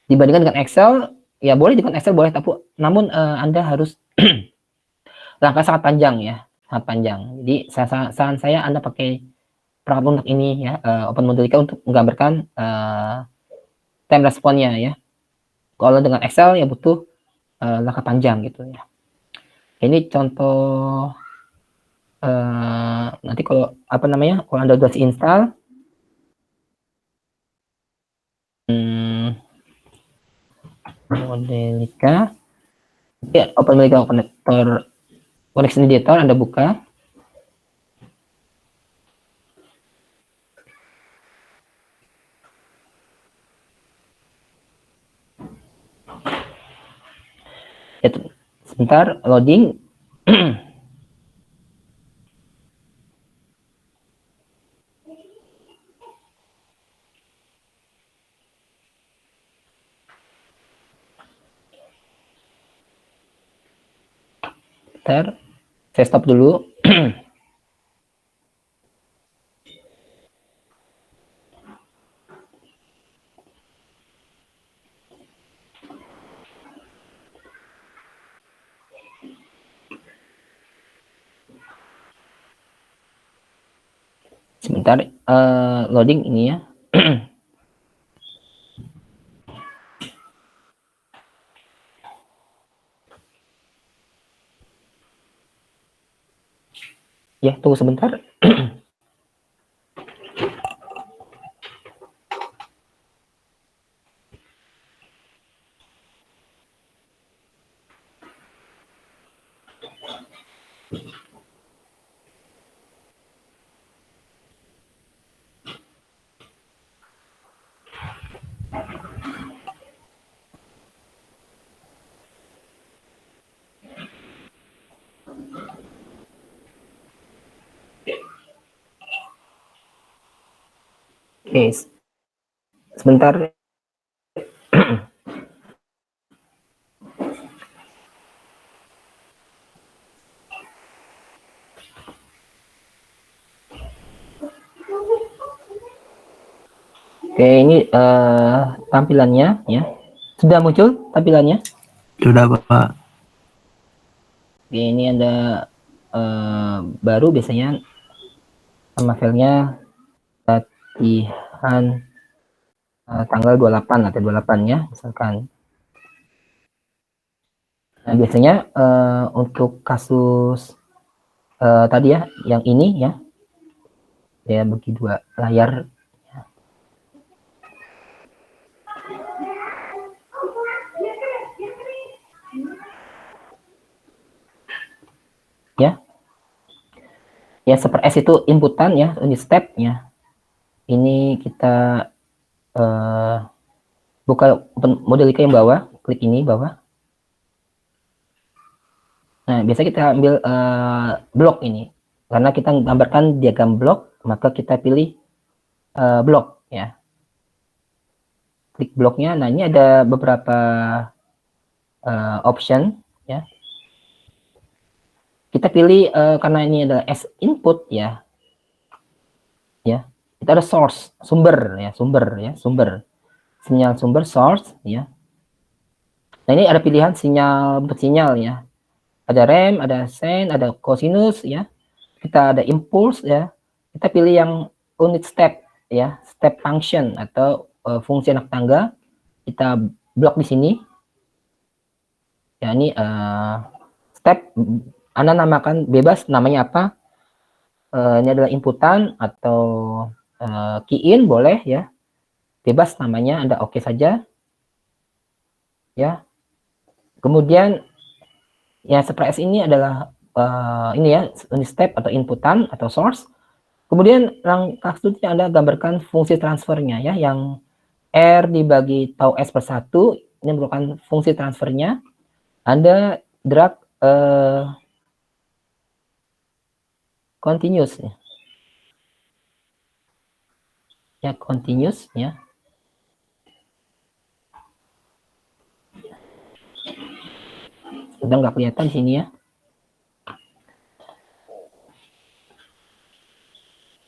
Dibandingkan dengan Excel, ya boleh dengan Excel boleh, tapi namun Anda harus langkah sangat panjang ya, sangat panjang. Jadi saran saya Anda pakai perangkat lunak ini ya, Open Modelica untuk menggambarkan time responnya ya. Kalau dengan Excel ya butuh langkah panjang gitu ya. Ini contoh nanti kalau apa namanya, kalau Anda sudah install Modelica ya, Open Modelica Connector Connection Editor Anda buka. Ya, sebentar loading. Bentar, saya stop dulu. Sebentar. Sebentar, loading ini ya. Ya, tunggu sebentar. Oke, sebentar. Oke, ini tampilannya ya. Sudah muncul tampilannya? Sudah Pak. Oke, ini ada baru biasanya nama filenya latihan tanggal 28 atau 28 ya, misalkan. Nah, biasanya untuk kasus tadi ya, yang ini ya, saya bagi dua layar. Ya, ya seper S itu inputan ya, ini step-nya. Ini kita buka Modelica yang bawah, klik ini bawah. Nah, biasa kita ambil blok ini, karena kita gambarkan diagram blok, maka kita pilih blok ya. Klik bloknya. Nah, ini ada beberapa option ya. Kita pilih karena ini adalah as input ya. Ya, kita ada source, sumber ya, sumber. Sinyal sumber source ya. Nah, ini ada pilihan sinyal sinyal ya. Ada rem, ada sine, ada cosinus ya. Kita ada impulse ya. Kita pilih yang unit step ya, step function atau fungsi anak tangga. Kita blok di sini. Ya, ini step Anda namakan bebas namanya apa. Ini adalah inputan atau key in boleh ya. Bebas namanya, Anda oke saja. Ya. Kemudian ya surprise ini adalah ini ya, unit step atau inputan atau source. Kemudian langkah selanjutnya Anda gambarkan fungsi transfernya ya, yang R dibagi tau S per 1, ini merupakan fungsi transfernya. Anda drag continuous ya. Ya, continuous ya. Sudah nggak kelihatan di sini ya.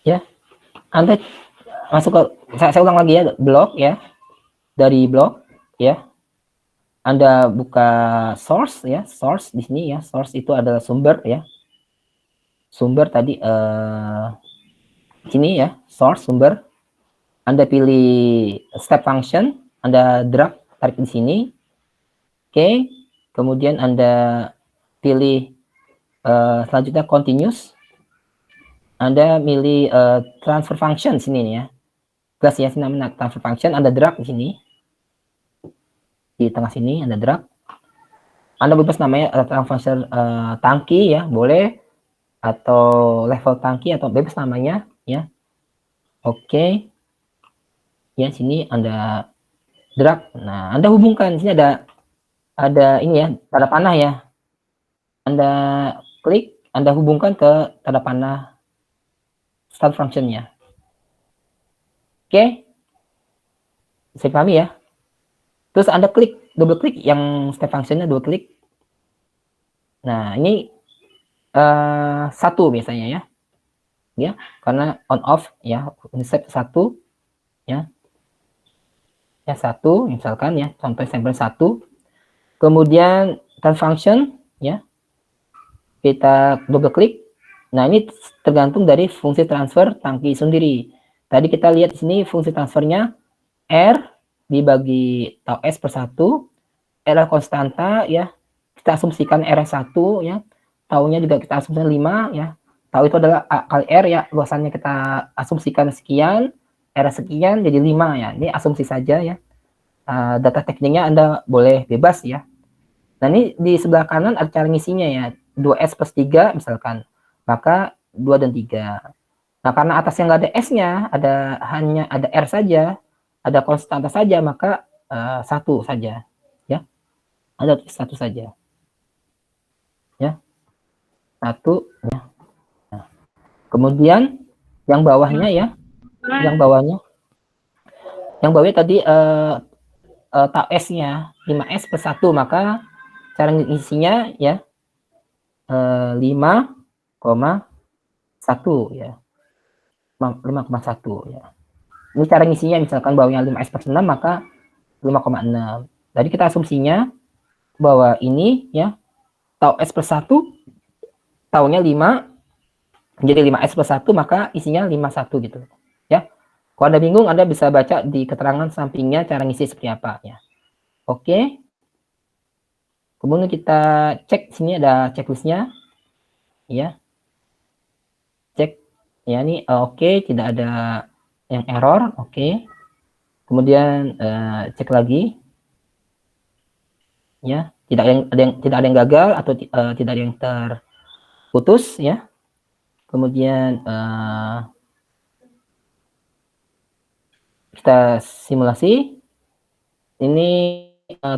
Ya, Anda masuk ke, saya ulang lagi ya, blok ya. Dari blok ya. Anda buka source ya, source di sini ya. Source itu adalah sumber ya. Sumber tadi sini ya, source sumber. Anda pilih step function, Anda drag tarik di sini. Oke. Kemudian Anda pilih selanjutnya continuous. Anda milih transfer function sini nih ya. Plus ya, sini namanya transfer function. Anda drag di sini. Di tengah sini Anda drag. Anda bebas namanya transfer function tangki ya, boleh. Atau level tangki atau bebas namanya ya. Oke. Ya, sini Anda drag. Nah, Anda hubungkan. Sini ada ini ya, tanda panah ya. Anda klik, Anda hubungkan ke tanda panah start function-nya. Oke. Saya pahami ya. Terus Anda klik, double klik yang step function-nya, double klik. Nah, ini satu biasanya ya. Ya, karena on off ya, step 1 ya. Ya, 1 misalkan ya, contoh sampel 1. Kemudian turn function ya. Kita double klik. Nah, ini tergantung dari fungsi transfer tangki sendiri. Tadi kita lihat di sini fungsi transfernya R dibagi tau S per 1, R konstanta ya. Kita asumsikan R1 ya. Taunya juga kita asumsikan 5 ya. Tau itu adalah A kali R ya. Luasannya kita asumsikan sekian, R sekian jadi 5 ya. Ini asumsi saja ya. Data tekniknya Anda boleh bebas ya. Nah, ini di sebelah kanan ada cara ngisinya ya. 2S plus 3 misalkan. Maka 2 dan 3. Nah, karena atasnya nggak ada S-nya, hanya ada R saja, ada konstanta saja, maka 1 saja. Ya. Ada 1 saja. Ya. 1 ya. Nah, kemudian yang bawahnya ya. Yang bawahnya tadi tau S-nya 5S per 1, maka cara ngisinya ya 5,1 ya. 5,1 ya. Ini cara ngisinya, misalkan bawahnya 5S per 6, maka 5,6. Tadi kita asumsinya bahwa ini ya tau S per 1, taunya 5, jadi 5S per 1, maka isinya 51 gitu ya. Kalau Anda bingung, Anda bisa baca di keterangan sampingnya cara ngisi seperti apa ya. Oke. Kemudian kita cek sini ada checklistnya ya. Cek ya, ini oke, tidak ada yang error, oke. Kemudian cek lagi ya, tidak ada yang gagal atau tidak ada yang terputus ya. Kemudian kita simulasi. Ini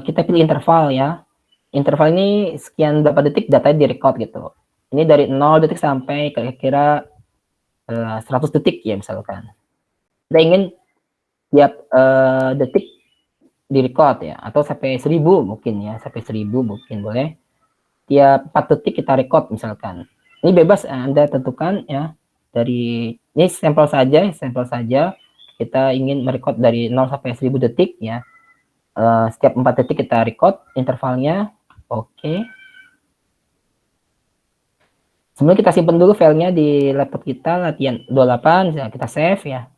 kita pilih interval ya. Interval ini sekian berapa detik datanya direcord gitu. Ini dari 0 detik sampai kira-kira 100 detik ya misalkan. Kita ingin tiap detik direcord ya, atau sampai 1000 mungkin ya, sampai 1000 mungkin boleh. Tiap 4 detik kita record misalkan. Ini bebas Anda tentukan ya. Dari ini sampel saja. Kita ingin merecord dari 0 sampai 1000 detik ya. Setiap 4 detik kita record intervalnya. Oke. Sebelum kita simpan dulu filenya di laptop kita, latihan 28, ya, kita save ya.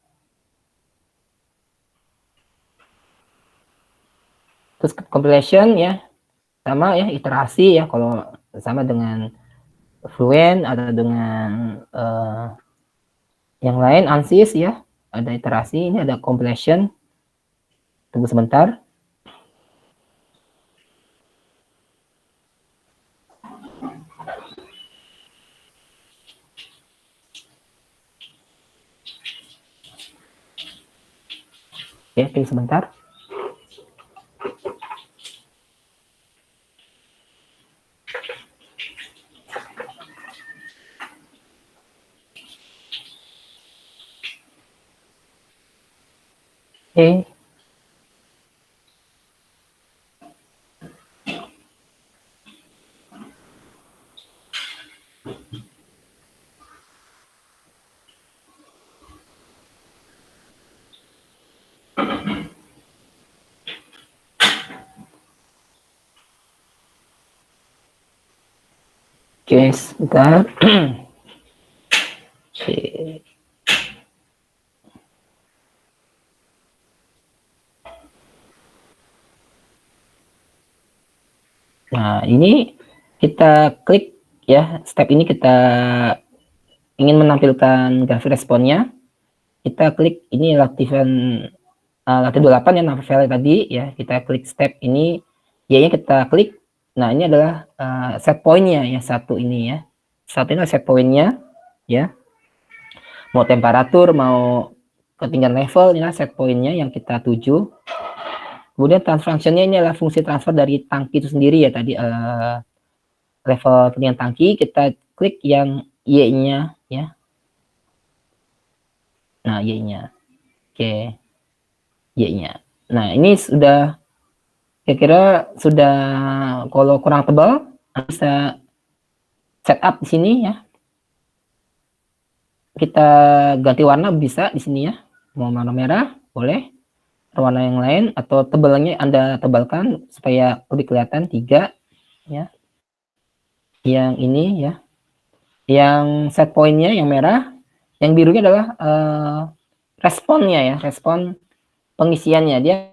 Terus compilation ya, sama ya, iterasi ya, kalau sama dengan Fluent atau dengan yang lain, ANSYS ya, ada iterasi, ini ada compilation. Tunggu sebentar. Oke, tunggu sebentar. Oke. Oke, sebentar. Oke. Nah, ini kita klik ya, step ini kita ingin menampilkan grafik responnya. Kita klik ini latihan 28 ya, nama file tadi ya. Kita klik step ini, Y-nya kita klik. Nah, ini adalah set point-nya ya, satu ini ya. Satu ini adalah set point-nya ya. Mau temperatur, mau ketinggian level, ini adalah set point-nya yang kita tuju. Kemudian transfer function-nya ini adalah fungsi transfer dari tangki itu sendiri ya, tadi level ketinggian tangki, kita klik yang Y-nya ya. Nah, Y-nya. Oke. Y-nya. Nah, ini sudah kira-kira sudah, kalau kurang tebal bisa setup di sini ya. Kita ganti warna bisa di sini ya. Mau warna merah boleh, warna yang lain, atau tebalnya Anda tebalkan supaya lebih kelihatan 3 ya. Yang ini ya. Yang set point-nya yang merah, yang birunya adalah responnya ya, respon pengisiannya. Dia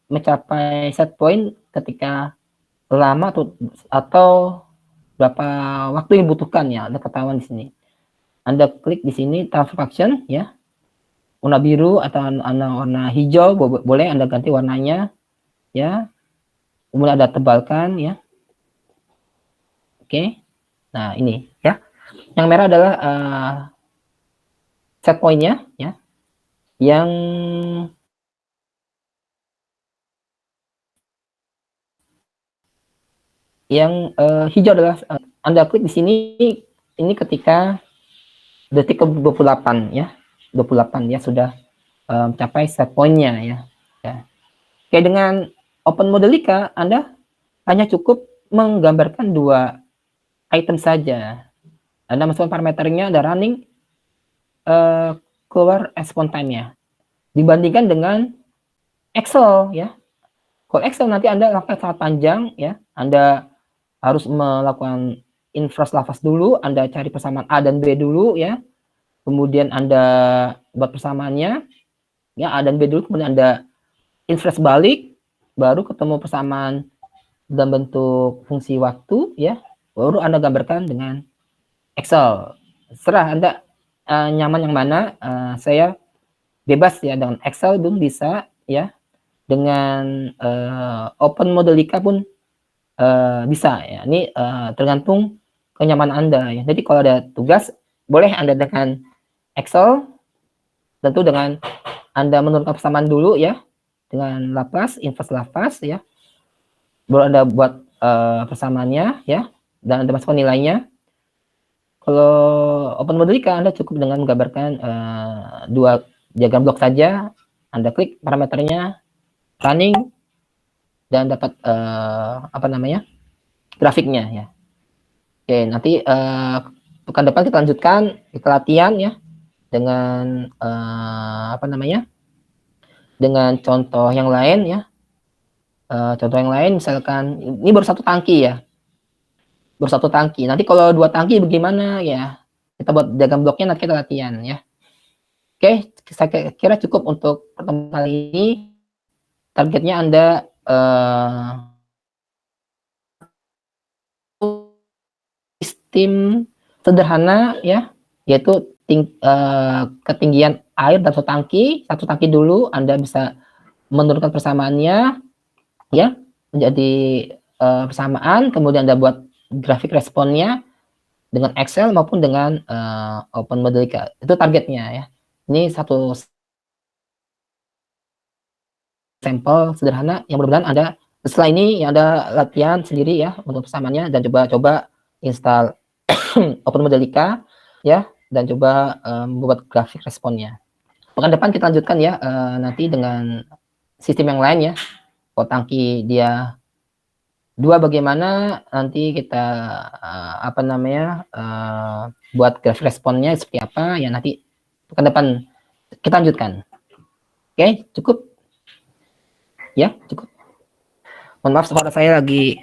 mencapai set point ketika lama atau berapa waktu yang dibutuhkan ya, ada ketahuan di sini. Anda klik di sini transfer function ya, warna biru atau warna hijau boleh Anda ganti warnanya ya. Kemudian Anda tebalkan ya. Oke. Nah, ini ya. Yang merah adalah set point-nya ya. Yang hijau adalah Anda klik di sini, ini ketika detik ke 28 ya. 28 ya sudah mencapai set point-nya ya. Oke, dengan Open Modelica Anda hanya cukup menggambarkan 2 item saja. Anda masukkan parameternya, ada running, keluar response time-nya. Dibandingkan dengan Excel ya. Kalau Excel nanti Anda lakukan sangat panjang ya. Anda harus melakukan inverse Laplace dulu, Anda cari persamaan A dan B dulu ya. Kemudian Anda buat persamaannya ya, A dan B dulu, kemudian Anda inverse balik, baru ketemu persamaan dalam bentuk fungsi waktu ya, baru Anda gambarkan dengan Excel. Serah Anda nyaman yang mana. Saya bebas ya dengan Excel pun bisa ya, dengan Open Modelica pun bisa ya. Ini tergantung kenyamanan Anda ya. Jadi kalau ada tugas boleh Anda dengan Excel, tentu dengan Anda menurunkan persamaan dulu ya, dengan Laplace, inverse Laplace ya, baru Anda buat persamaannya ya, dan Anda masukkan nilainya. Kalau Open Modelica Anda cukup dengan menggambarkan 2 diagram blok saja. Anda klik parameternya, running, dan dapat grafiknya ya. Oke, nanti pekan depan kita lanjutkan, kita latihan ya dengan dengan contoh yang lain ya. Contoh yang lain misalkan ini baru 1 tangki ya, baru 1 tangki. Nanti kalau 2 tangki bagaimana ya, kita buat diagram bloknya, nanti kita latihan ya. Oke, saya kira cukup untuk pertemuan kali ini. Targetnya Anda sistem sederhana ya, yaitu ketinggian air dalam 1 tangki dulu Anda bisa menurunkan persamaannya ya menjadi persamaan, kemudian Anda buat grafik responnya dengan Excel maupun dengan Open Modelica. Itu targetnya ya. Ini 1 sampel sederhana yang mudah-mudahan Anda setelah ini yang Anda latihan sendiri ya untuk persamaannya, dan coba install Open Modelica ya, dan coba membuat grafik responnya. Pekan depan kita lanjutkan ya, nanti dengan sistem yang lain ya. Kalau tangki dia 2 bagaimana, nanti kita buat grafik responnya seperti apa ya, nanti pekan depan kita lanjutkan. Oke, cukup ya, cukup. Mohon maaf suara saya lagi